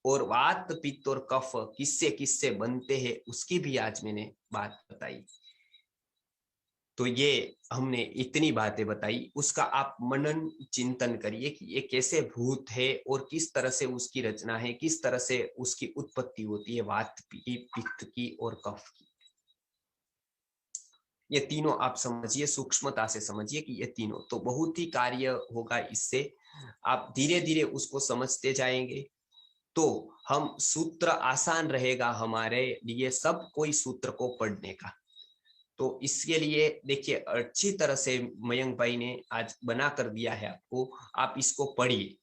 और वात पित्त और कफ किससे किससे बनते हैं उसकी भी आज मैंने बात बताई। तो ये हमने इतनी बातें बताई, उसका आप मनन चिंतन करिए कि ये कैसे भूत है और किस तरह से उसकी रचना है, किस तरह से उसकी उत्पत्ति होती है, वात की, पित्त की और कफ की। ये तीनों आप समझिए, सूक्ष्मता से समझिए कि ये तीनों तो बहुत ही कार्य होगा इससे। आप धीरे धीरे उसको समझते जाएंगे तो हम सूत्र आसान रहेगा हमारे लिए सब कोई सूत्र को पढ़ने का। तो इसके लिए देखिए अच्छी तरह से मयंक भाई ने आज बना कर दिया है आपको, आप इसको पढ़िए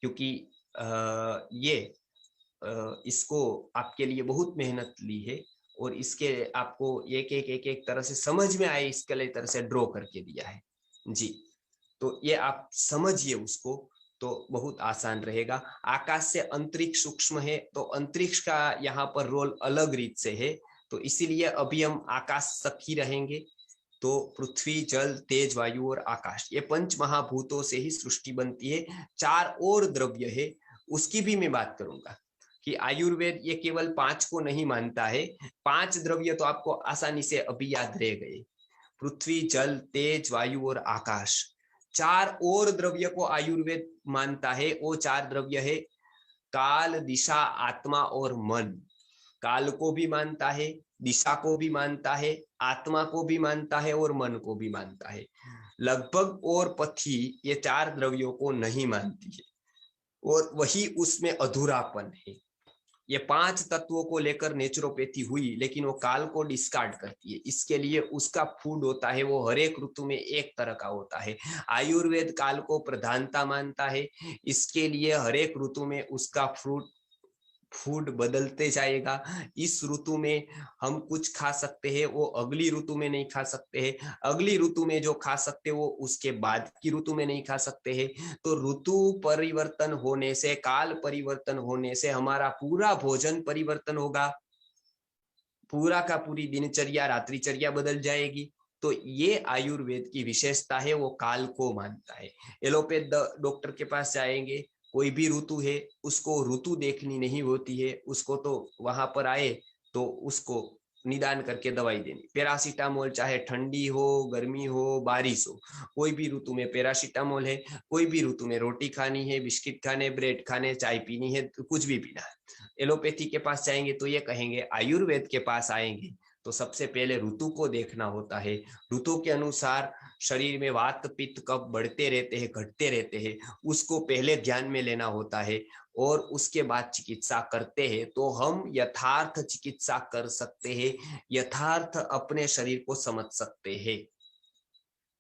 क्योंकि ये इसको आपके लिए बहुत मेहनत ली है और इसके आपको एक तरह से समझ में आए इसके लिए तरह से ड्रॉ करके दिया है जी। तो ये आप समझिए उसको तो बहुत आसान रहेगा। आकाश से अंतरिक्ष सूक्ष्म है तो अंतरिक्ष का यहाँ पर रोल अलग रीत से है, तो इसीलिए अभी हम आकाश तक ही रहेंगे। तो पृथ्वी, जल, तेज, वायु और आकाश, ये पंच महाभूतों से ही सृष्टि बनती है। चार और द्रव्य है उसकी भी मैं बात करूंगा कि आयुर्वेद ये केवल 5 को नहीं मानता है। 5 द्रव्य तो आपको आसानी से अभी याद रह गए, पृथ्वी, जल, तेज, वायु और आकाश। 4 और द्रव्य को आयुर्वेद मानता है, वो 4 द्रव्य है काल, दिशा, आत्मा और मन। काल को भी मानता है, दिशा को भी मानता है, आत्मा को भी मानता है और मन को भी मानता है। लगभग और पथी ये 4 द्रव्यों को नहीं मानती है और वही उसमें अधूरापन है। ये 5 तत्वों को लेकर नेचुरोपैथी हुई लेकिन वो काल को डिस्कार्ड करती है। इसके लिए उसका फूड होता है वो हर एक ऋतु में एक तरह का होता है। आयुर्वेद काल को प्रधानता मानता है, इसके लिए हर एक ऋतु में उसका फूड बदलते जाएगा। इस ऋतु में हम कुछ खा सकते हैं वो अगली ऋतु में नहीं खा सकते हैं, अगली ऋतु में जो खा सकते हैं वो उसके बाद की ऋतु में नहीं खा सकते हैं। तो ऋतु परिवर्तन होने से, काल परिवर्तन होने से हमारा पूरा भोजन परिवर्तन होगा, पूरा का पूरी दिनचर्या, रात्रिचर्या बदल जाएगी। तो ये आयुर्वेद की विशेषता है, वो काल को मानता है। एलोपैथ डॉक्टर के पास जाएंगे, कोई भी ऋतु है उसको ऋतु देखनी नहीं होती है, उसको तो वहां पर आए तो उसको निदान करके दवाई देनी। पैरासीटामोल चाहे ठंडी हो, गर्मी हो, बारिश हो, कोई भी ऋतु में पैरासीटामोल है। कोई भी ऋतु में रोटी खानी है, बिस्किट खाने, ब्रेड खाने, चाय पीनी है, तो कुछ भी पीना है। एलोपैथी के पास जाएंगे तो ये कहेंगे, आयुर्वेद के पास आएंगे तो सबसे पहले ऋतु को देखना होता है। ऋतु के अनुसार शरीर में वात पित्त कब बढ़ते रहते हैं, घटते रहते हैं, उसको पहले ध्यान में लेना होता है और उसके बाद चिकित्सा करते हैं। तो हम यथार्थ चिकित्सा कर सकते हैं, यथार्थ अपने शरीर को समझ सकते हैं।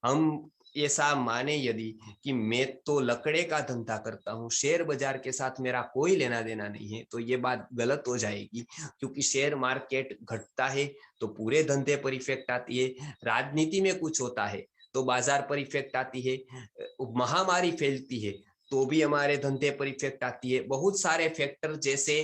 हम ऐसा माने यदि कि मैं तो लकड़े का धंधा करता हूँ, शेयर बाजार के साथ मेरा कोई लेना देना नहीं है, तो ये बात गलत हो जाएगी। क्योंकि शेयर मार्केट घटता है तो पूरे धंधे पर इफेक्ट आती है, राजनीति में कुछ होता है तो बाजार पर इफेक्ट आती है, महामारी फैलती है तो भी हमारे धंधे पर इफेक्ट आती है। बहुत सारे फैक्टर जैसे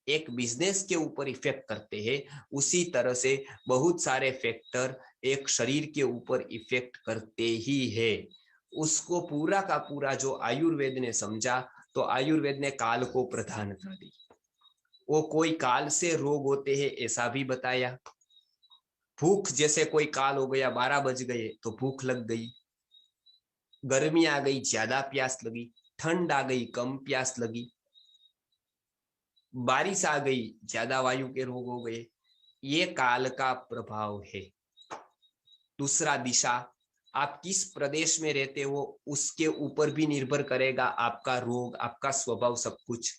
एक बिजनेस के ऊपर इफेक्ट करते हैं, उसी तरह से बहुत सारे फैक्टर एक शरीर के ऊपर इफेक्ट करते ही है। उसको पूरा का पूरा जो आयुर्वेद ने समझा, तो आयुर्वेद ने काल को प्रधानता दी। वो कोई काल से रोग होते हैं ऐसा भी बताया। भूख जैसे कोई काल हो गया, 12 बज गए तो भूख लग गई, गर्मी आ गई ज्यादा प्यास लगी, ठंड आ गई कम प्यास लगी, बारिश आ गई ज्यादा वायु के रोग हो गए। ये काल का प्रभाव है। दूसरा, दिशा, आप किस प्रदेश में रहते हो उसके ऊपर भी निर्भर करेगा आपका रोग, आपका स्वभाव, सब कुछ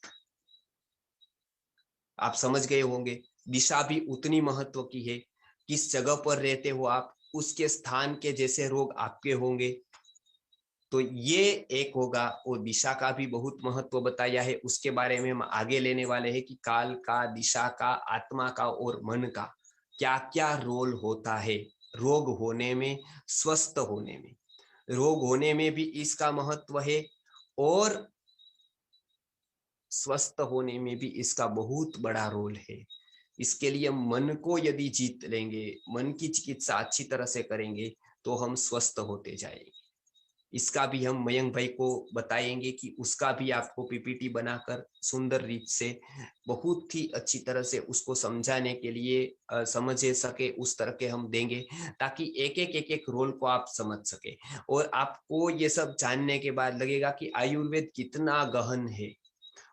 आप समझ गए होंगे। दिशा भी उतनी महत्व की है, किस जगह पर रहते हो आप, उसके स्थान के जैसे रोग आपके होंगे। तो ये एक होगा, और दिशा का भी बहुत महत्व बताया है, उसके बारे में हम आगे लेने वाले हैं कि काल का, दिशा का, आत्मा का और मन का क्या क्या रोल होता है रोग होने में, स्वस्थ होने में। रोग होने में भी इसका महत्व है और स्वस्थ होने में भी इसका बहुत बड़ा रोल है। इसके लिए मन को यदि जीत लेंगे, मन की चिकित्सा अच्छी तरह से करेंगे तो हम स्वस्थ होते जाएंगे। इसका भी हम मयंक भाई को बताएंगे कि उसका भी आपको पीपीटी बनाकर सुंदर रीत से बहुत ही अच्छी तरह से उसको समझाने के लिए समझ सके उस तरह के हम देंगे, ताकि एक एक रोल को आप समझ सके। और आपको ये सब जानने के बाद लगेगा कि आयुर्वेद कितना गहन है,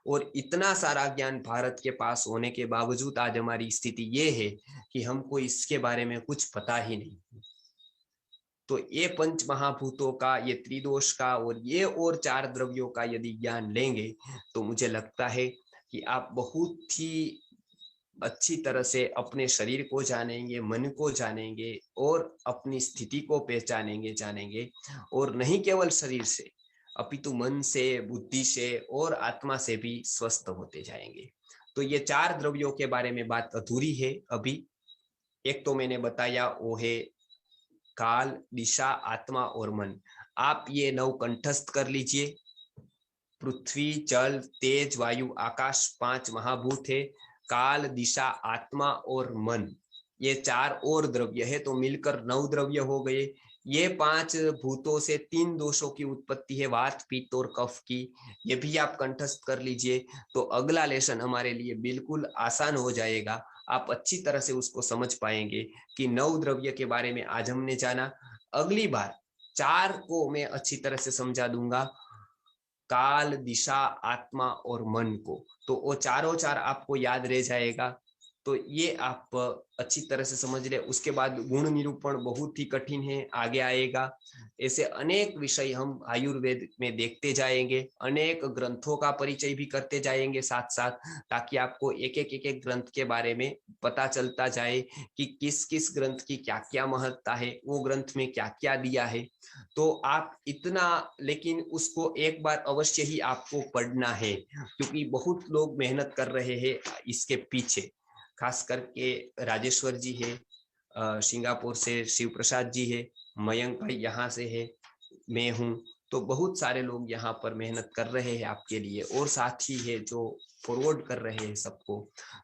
और इतना सारा ज्ञान भारत के पास होने के बावजूद आज हमारी स्थिति ये है कि हमको इसके बारे में कुछ पता ही नहीं। तो ये पंच महाभूतों का, ये त्रिदोष का और ये और 4 द्रव्यों का यदि ज्ञान लेंगे तो मुझे लगता है कि आप बहुत ही अच्छी तरह से अपने शरीर को जानेंगे, मन को जानेंगे और अपनी स्थिति को पहचानेंगे, जानेंगे। और नहीं केवल शरीर से, अपितु मन से, बुद्धि से और आत्मा से भी स्वस्थ होते जाएंगे। तो ये 4 द्रव्यों के बारे में बात अधूरी है अभी। एक तो मैंने बताया वो है काल, दिशा, आत्मा और मन। आप ये 9 कंठस्थ कर लीजिए। पृथ्वी, जल, तेज, वायु, आकाश 5 महाभूत है। काल, दिशा, आत्मा और मन, ये 4 और द्रव्य है, तो मिलकर 9 द्रव्य हो गए। ये 5 भूतों से 3 दोषों की उत्पत्ति है, वात, पित्त और कफ की। ये भी आप कंठस्थ कर लीजिए, तो अगला लेसन हमारे लिए बिल्कुल आसान हो जाएगा। आप अच्छी तरह से उसको समझ पाएंगे कि 9 द्रव्य के बारे में आज हमने जाना। अगली बार 4 को मैं अच्छी तरह से समझा दूंगा, काल, दिशा, आत्मा और मन को। तो वो चारों 4 आपको याद रह जाएगा। तो ये आप अच्छी तरह से समझ ले। उसके बाद गुण निरूपण बहुत ही कठिन है, आगे आएगा। ऐसे अनेक विषय हम आयुर्वेद में देखते जाएंगे, अनेक ग्रंथों का परिचय भी करते जाएंगे साथ साथ, ताकि आपको एक एक ग्रंथ के बारे में पता चलता जाए कि किस किस ग्रंथ की क्या क्या महत्ता है, वो ग्रंथ में क्या क्या दिया है। तो आप इतना, लेकिन उसको एक बार अवश्य ही आपको पढ़ना है, क्योंकि बहुत लोग मेहनत कर रहे हैं इसके पीछे। खास करके राजेश्वर जी है, सिंगापुर से शिव प्रसाद जी है, मयंक भाई यहाँ से है, मैं हूँ। तो बहुत सारे लोग यहाँ पर मेहनत कर रहे हैं आपके लिए, और साथी है जो फॉरवर्ड कर रहे हैं सबको।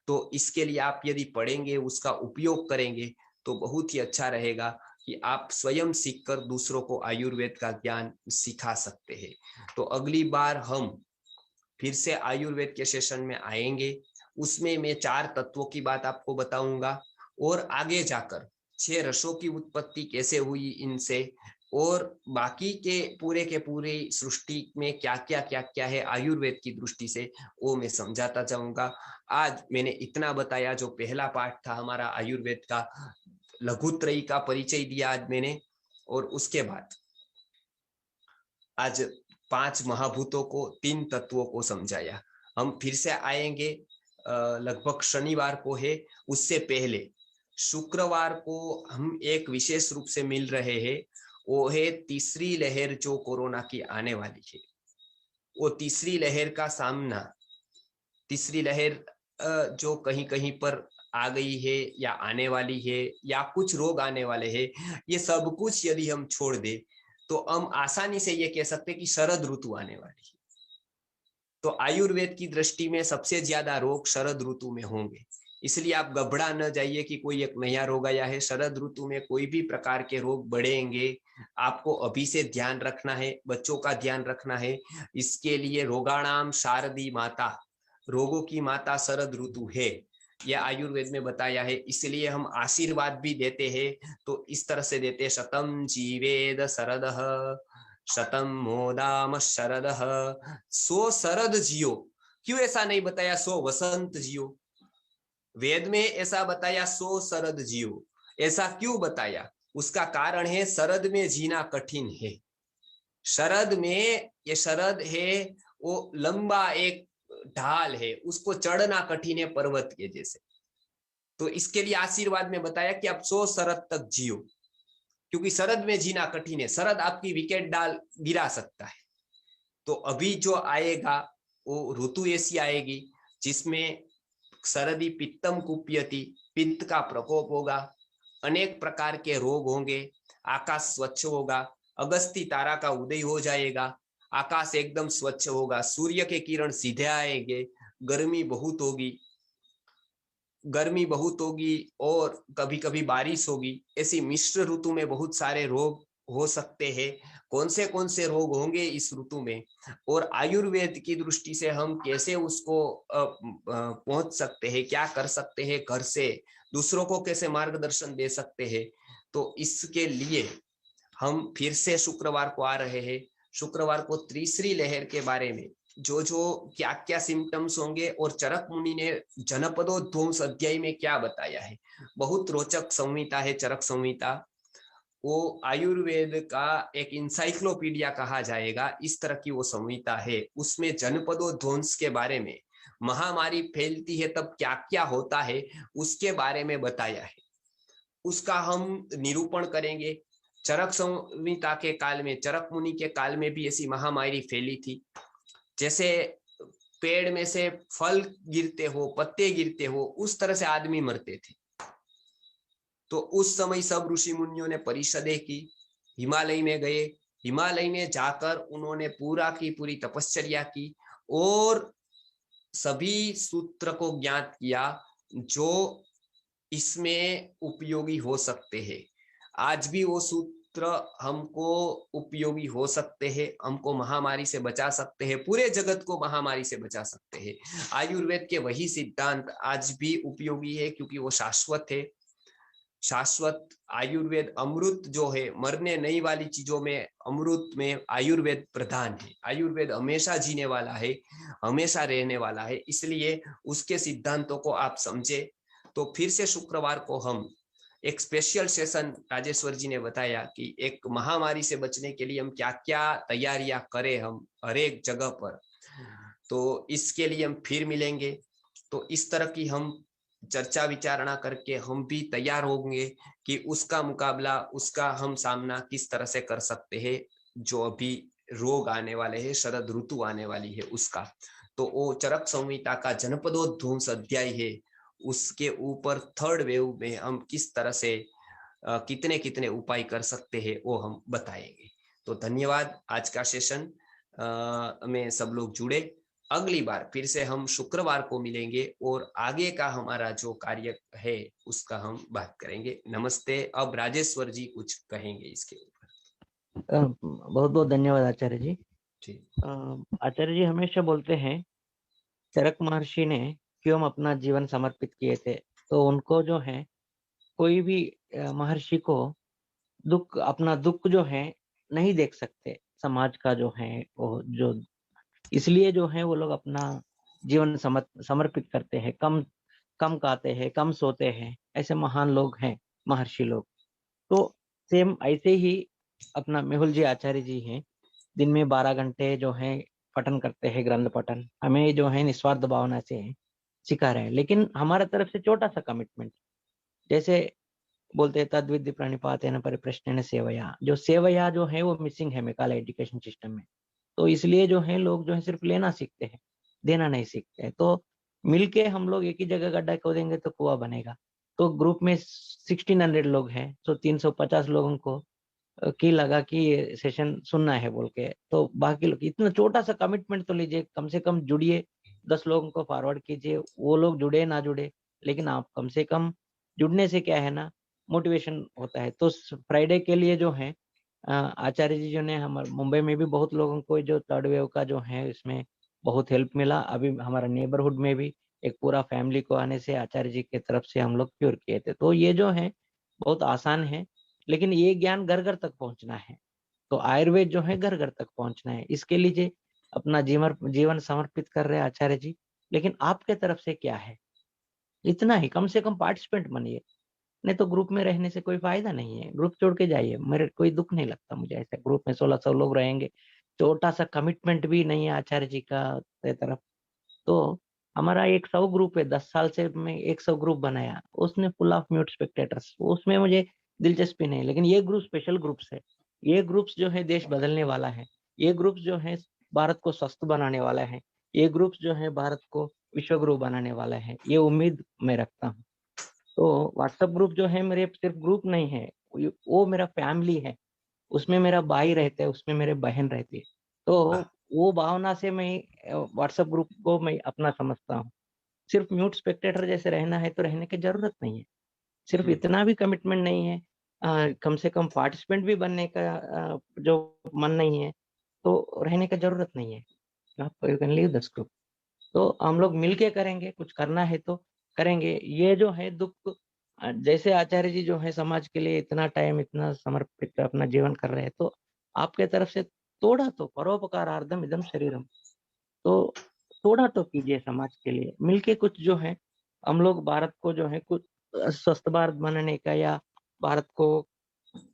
तो इसके लिए आप यदि पढ़ेंगे, उसका उपयोग करेंगे, तो बहुत ही अच्छा रहेगा कि आप स्वयं सीखकर दूसरों को आयुर्वेद का ज्ञान सिखा सकते हैं। तो अगली बार हम फिर से आयुर्वेद के सेशन में आएंगे, उसमें मैं 4 तत्वों की बात आपको बताऊंगा, और आगे जाकर 6 रसों की उत्पत्ति कैसे हुई इनसे, और बाकी के पूरे सृष्टि में क्या क्या है आयुर्वेद की दृष्टि से, वो मैं समझाता जाऊंगा। आज मैंने इतना बताया, जो पहला पाठ था हमारा आयुर्वेद का, लघुत्रयी का परिचय दिया आज मैंने। और उसके बाद आज 5 महाभूतों को, 3 तत्वों को समझाया। हम फिर से आएंगे लगभग शनिवार को है, उससे पहले शुक्रवार को हम एक विशेष रूप से मिल रहे हैं। वो है तीसरी लहर जो कोरोना की आने वाली है। वो तीसरी लहर का सामना, तीसरी लहर जो कहीं कहीं पर आ गई है या आने वाली है, या कुछ रोग आने वाले हैं, ये सब कुछ यदि हम छोड़ दे तो हम आसानी से ये कह सकते हैं कि शरद ऋतु आने वाली है। तो आयुर्वेद की दृष्टि में सबसे ज्यादा रोग शरद ऋतु में होंगे, इसलिए आप घबरा न जाइए कि कोई एक नया रोग आया है। शरद ऋतु में कोई भी प्रकार के रोग बढ़ेंगे, आपको अभी से ध्यान रखना है, बच्चों का ध्यान रखना है। इसके लिए रोगाणाम शारदी माता, रोगों की माता शरद ऋतु है, यह आयुर्वेद में बताया है। इसलिए हम आशीर्वाद भी देते हैं, तो इस तरह से देते हैं, शतम जीवेद शरदः, शतम मोदाम शरदः, 100 शरद जियो। क्यों ऐसा नहीं बताया 100 वसंत जियो? वेद में ऐसा बताया 100 शरद जियो, ऐसा क्यों बताया? उसका कारण है शरद में जीना कठिन है। शरद में, ये शरद है वो लंबा एक ढाल है, उसको चढ़ना कठिन है पर्वत के जैसे। तो इसके लिए आशीर्वाद में बताया कि आप 100 शरद तक जियो, क्योंकि शरद में जीना कठिन है। शरद आपकी विकेट डाल गिरा सकता है। तो अभी जो आएगा वो ऋतु ऐसी आएगी जिसमें शरदी पित्तम कुप्यति, पित्त का प्रकोप होगा, अनेक प्रकार के रोग होंगे, आकाश स्वच्छ होगा, अगस्ती तारा का उदय हो जाएगा, आकाश एकदम स्वच्छ होगा, सूर्य के किरण सीधे आएंगे, गर्मी बहुत होगी, गर्मी बहुत होगी और कभी कभी बारिश होगी। ऐसी मिश्र ऋतु में बहुत सारे रोग हो सकते हैं, कौन से रोग होंगे इस ऋतु में, और आयुर्वेद की दृष्टि से हम कैसे उसको पहुंच सकते हैं, क्या कर सकते हैं, घर से दूसरों को कैसे मार्गदर्शन दे सकते हैं। तो इसके लिए हम फिर से शुक्रवार को आ रहे हैं। शुक्रवार को त्रिश्री लहर के बारे में जो जो क्या क्या सिम्टम्स होंगे, और चरक मुनि ने जनपदोध्वंस अध्याय में क्या बताया है, बहुत रोचक संहिता है चरक संहिता। वो आयुर्वेद का एक इंसाइक्लोपीडिया कहा जाएगा, इस तरह की वो संहिता है। उसमें जनपदोध्वंस के बारे में, महामारी फैलती है तब क्या क्या होता है, उसके बारे में बताया है। उसका हम निरूपण करेंगे। चरक संहिता के काल में, चरक मुनि के काल में भी ऐसी महामारी फैली थी। जैसे पेड़ में से फल गिरते हो, पत्ते गिरते हो, उस तरह से आदमी मरते थे। तो उस समय सब ऋषि मुनियों ने परिषदें की, हिमालय में गए, हिमालय में जाकर उन्होंने पूरा की पूरी तपश्चर्या की और सभी सूत्र को ज्ञात किया जो इसमें उपयोगी हो सकते हैं। आज भी वो सूत्र हमको उपयोगी हो सकते हैं, हमको महामारी से बचा सकते हैं, पूरे जगत को महामारी से बचा सकते हैं। आयुर्वेद के वही सिद्धांत आज भी उपयोगी है, क्योंकि वो शाश्वत है। शाश्वत आयुर्वेद अमृत जो है, मरने नहीं वाली चीजों में, अमृत में आयुर्वेद प्रधान है। आयुर्वेद हमेशा जीने वाला है, हमेशा रहने वाला है, इसलिए उसके सिद्धांतों को आप समझे। तो फिर से शुक्रवार को हम एक स्पेशल सेशन, राजेश्वर जी ने बताया कि एक महामारी से बचने के लिए हम क्या क्या तैयारियां करें हम हर एक जगह पर। तो इसके लिए हम फिर मिलेंगे। तो इस तरह की हम चर्चा विचारणा करके हम भी तैयार होंगे कि उसका मुकाबला, उसका हम सामना किस तरह से कर सकते हैं। जो अभी रोग आने वाले हैं, शरद ऋतु आने वाली है उसका। तो वो चरक संहिता का जनपदोध्वंस अध्याय है, उसके ऊपर थर्ड वेव में हम किस तरह से कितने कितने उपाय कर सकते हैं वो हम बताएंगे। तो धन्यवाद, आज का सेशन में सब लोग जुड़े। अगली बार फिर से हम शुक्रवार को मिलेंगे और आगे का हमारा जो कार्य है उसका हम बात करेंगे। नमस्ते। अब राजेश्वर जी कुछ कहेंगे इसके ऊपर। बहुत बहुत धन्यवाद आचार्य जी। आचार्य जी हमेशा बोलते हैं चरक महर्षि ने क्यों अपना जीवन समर्पित किए थे। तो उनको जो है कोई भी महर्षि को दुख, अपना दुख जो है नहीं देख सकते, समाज का जो है वो जो, इसलिए जो है वो लोग अपना जीवन समर्पित करते हैं। कम कम खाते हैं, कम सोते हैं, ऐसे महान लोग हैं महर्षि लोग। तो सेम ऐसे ही अपना मेहुल जी आचार्य जी हैं, दिन में 12 घंटे जो है पठन करते हैं, ग्रंथ पठन। हमें जो है निस्वार्थ भावना से सिखा रहे हैं, लेकिन हमारे तरफ से छोटा सा कमिटमेंट, जैसे बोलते हैं तद्विद्य प्रणिपातेन परिप्रश्नेन सेवया, जो सेवया जो है वो मिसिंग है मेघालय एजुकेशन सिस्टम में। तो इसलिए जो है लोग जो है सिर्फ लेना सीखते हैं, देना नहीं सीखते हैं। तो मिलके हम लोग एक ही जगह गड्ढा खोदेंगे तो कुआं बनेगा। तो ग्रुप में 1600 लोग हैं, तो 350 लोगों को की लगा कि ये सेशन सुनना है बोल के, तो बाकी लोग इतना छोटा सा कमिटमेंट तो लीजिए, कम से कम जुड़िए, 10 लोगों को फॉरवर्ड कीजिए, वो लोग जुड़े ना जुड़े, लेकिन आप कम से कम जुड़ने से क्या है ना, मोटिवेशन होता है। तो फ्राइडे के लिए जो है आचार्य जी जो ने हमारे मुंबई में भी बहुत लोगों को जो थर्ड वेव का जो है इसमें बहुत हेल्प मिला। अभी हमारा नेबरहुड में भी एक पूरा फैमिली को आने से आचार्य जी की तरफ से हम लोग क्योर किए थे। तो ये जो है बहुत आसान है, लेकिन ये ज्ञान घर घर तक पहुंचना है। तो आयुर्वेद जो है घर घर तक पहुंचना है, इसके लिए अपना जीवन समर्पित कर रहे हैं आचार्य जी। लेकिन आपके तरफ से क्या है, इतना ही, कम से कम पार्टिसिपेंट बनिए। नहीं तो ग्रुप में रहने से कोई फायदा नहीं है, ग्रुप छोड़ के जाइए। मेरे कोई दुख नहीं लगता मुझे ऐसा, ग्रुप में 1600 लोग रहेंगे, छोटा सा कमिटमेंट भी नहीं है आचार्य जी का तरफ। तो हमारा एक 100 ग्रुप है, 10 साल से मैं 100 ग्रुप बनाया, उसने फुल ऑफ म्यूट स्पेक्टेटर्स, उसमें मुझे दिलचस्पी नहीं। लेकिन ये ग्रुप स्पेशल ग्रुप्स है, ये ग्रुप्स जो है देश बदलने वाला है, ये ग्रुप्स जो है भारत को स्वस्थ बनाने वाला है, ये ग्रुप्स जो है भारत को विश्व गुरु बनाने वाला है, ये उम्मीद मैं रखता हूँ। तो व्हाट्सएप ग्रुप जो है मेरे सिर्फ ग्रुप नहीं है, वो मेरा फैमिली है। उसमें मेरा भाई रहता है, उसमें मेरे बहन रहती है। तो वो भावना से मैं व्हाट्सएप ग्रुप को मैं अपना समझता हूँ। सिर्फ म्यूट स्पेक्टेटर जैसे रहना है तो रहने की जरूरत नहीं है, सिर्फ इतना भी कमिटमेंट नहीं है कम से कम पार्टिसिपेंट भी बनने का जो मन नहीं है, तो रहने का ज़रूरत नहीं है। आप you can leave this group. तो हम लोग मिल के करेंगे, कुछ करना है तो करेंगे। ये जो है दुःख जैसे आचार्य जी जो है समाज के लिए इतना टाइम, इतना समर्पित अपना जीवन कर रहे हैं, तो आपके तरफ से थोड़ा तो परोपकारार्थम इदं शरीरम, तो थोड़ा तो कीजिए समाज के लिए। मिलके कुछ जो है हम लोग भारत को जो है कुछ स्वस्थ भारत बनाने का या भारत को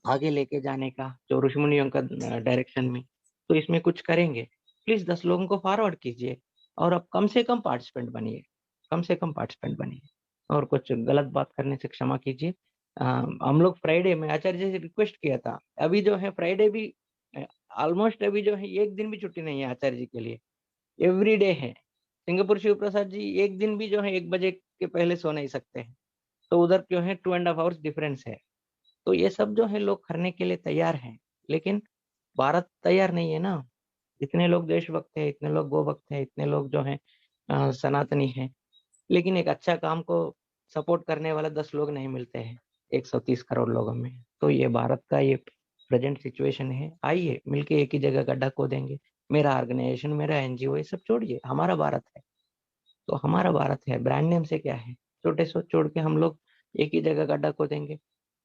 आगे लेके जाने का जो ऋषि मुनियों का डायरेक्शन में, तो इसमें कुछ करेंगे। प्लीज़ 10 लोगों को फॉरवर्ड कीजिए और अब कम से कम पार्टिसिपेंट बनिए, कम से कम पार्टिसिपेंट बनिए। और कुछ गलत बात करने से क्षमा कीजिए। हम लोग फ्राइडे में आचार्य जी से रिक्वेस्ट किया था, अभी जो है फ्राइडे भी ऑलमोस्ट अभी जो है 1 दिन भी छुट्टी नहीं है आचार्य जी के लिए, एवरीडे है। सिंगापुर शिव प्रसाद जी 1 दिन भी जो है 1 बजे के पहले सो नहीं सकते हैं, तो उधर क्यों है 2 1/2 आवर्स डिफरेंस है। तो ये सब जो है लोग करने के लिए तैयार हैं, लेकिन भारत तैयार नहीं है ना। इतने लोग देशभक्त हैं, इतने लोग गोभक्त हैं, इतने लोग जो हैं सनातनी हैं, लेकिन एक अच्छा काम को सपोर्ट करने वाले 10 लोग नहीं मिलते हैं 130 करोड़ लोगों में। तो ये भारत का ये प्रेजेंट सिचुएशन है। आइए मिलके एक ही जगह गड्ढा खोदेंगे। मेरा ऑर्गेनाइजेशन, मेरा एनजीओ, ये सब छोड़िए, हमारा भारत है। तो हमारा भारत है, ब्रांड नेम से क्या है? छोटे सोच छोड़ के हम लोग एक ही जगह गड्ढा खोदेंगे।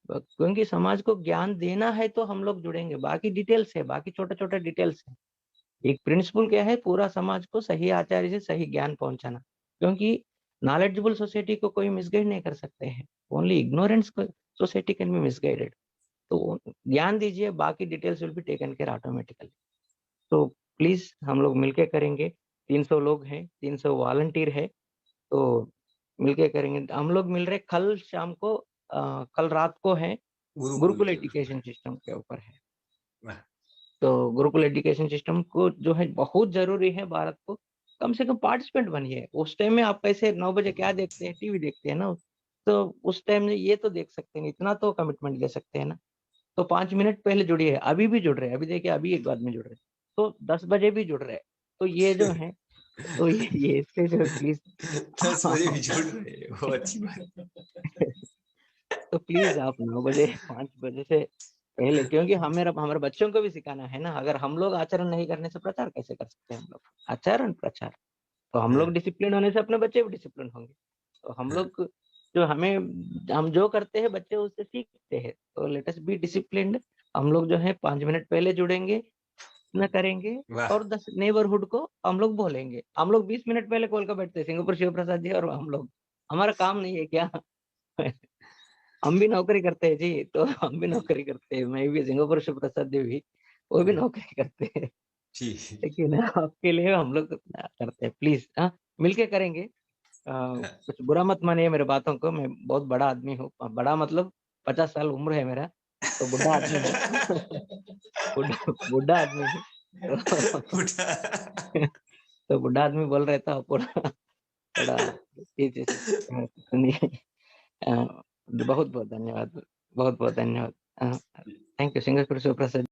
क्योंकि समाज को ज्ञान देना है तो हम लोग जुड़ेंगे, बाकी डिटेल्स है, बाकी छोटे-छोटे डिटेल्स है। एक प्रिंसिपल क्या है? पूरा समाज को सही आचार्य से सही ज्ञान पहुँचाना। क्योंकि नॉलेजेबल सोसाइटी को कोई मिसगाइड नहीं कर सकते हैं। ओनली इग्नोरेंस को सोसाइटी कैन बी मिसगाइडेड। तो ज्ञान दीजिए, बाकी details will be taken care automatically. तो प्लीज़ हम लोग मिलके करेंगे। 300 लोग हैं, 300 वॉलंटियर है, तो मिलके करेंगे। हम लोग मिल रहे कल शाम को कल रात को है, गुरुकुल गुरुकुल के उस एजुकेशन पर। सिस्टम के ऊपर है। वाह, तो गुरुकुल एजुकेशन सिस्टम को जो है बहुत ज़रूरी है भारत को, कम से कम पार्टिसिपेंट बनिए। उस टाइम में आप कैसे 9 बजे क्या देखते हैं? टीवी देखते हैं ना, तो उस टाइम में ये तो देख सकते हैं, इतना तो कमिटमेंट ले सकते हैं ना। तो 5 मिनट पहले जुड़िए, अभी भी जुड़ रहे हैं, अभी देखिए अभी एक आदमी जुड़ रहे हैं, तो 10 बजे भी जुड़ रहे हैं। तो ये जो है, तो ये इससे जो प्लीज़ 10 बजे भी जुड़ रहे हैं, वो अच्छी बात है। तो प्लीज़ आप 9 बजे 5 बजे से पहले, क्योंकि हमें हमारे बच्चों को भी सिखाना है ना। अगर हम लोग आचरण नहीं करने से प्रचार कैसे कर सकते हैं हम लोग? आचरण, प्रचार। तो हम लोग हाँ, डिसिप्लिन होने से अपने बच्चे भी डिसिप्लिन होंगे। तो हम हाँ, लोग जो हमें हम जो करते हैं बच्चे उससे सीखते हैं। तो लेट अस बी डिसिप्लिन्ड। हम लोग जो है 5 मिनट पहले जुड़ेंगे, ना करेंगे वाह। और 10 नेबरहुड को हम लोग बोलेंगे। हम लोग 20 मिनट पहले कॉल कर बैठते हैं, सिंगापुर शिव प्रसाद जी और हम लोग। हमारा काम नहीं है क्या? हम भी नौकरी करते हैं जी, तो हम भी नौकरी करते हैं। मैं भी सिंगापुर शिव प्रसाद जी भी, वो भी नौकरी करते हैं। ठीक। लेकिन आपके लिए हम लोग करते हैं। प्लीज़ मिलके करेंगे। हाँ। कुछ बुरा मत मानिए मेरे बातों को, मैं बहुत बड़ा आदमी हूँ। बड़ा मतलब 50 साल उम्र है मेरा, तो बुड्ढा आदमी हूँ। बुड्ढा बुड्ढा आदमी हूँ। तो उठा। तो बुड्ढा आदमी बोल रहे तो पूरा थोड़ा चीज़ सुनिए। बहुत-बहुत धन्यवाद। बहुत-बहुत धन्यवाद। Thank you Singapore Shiv Prasad.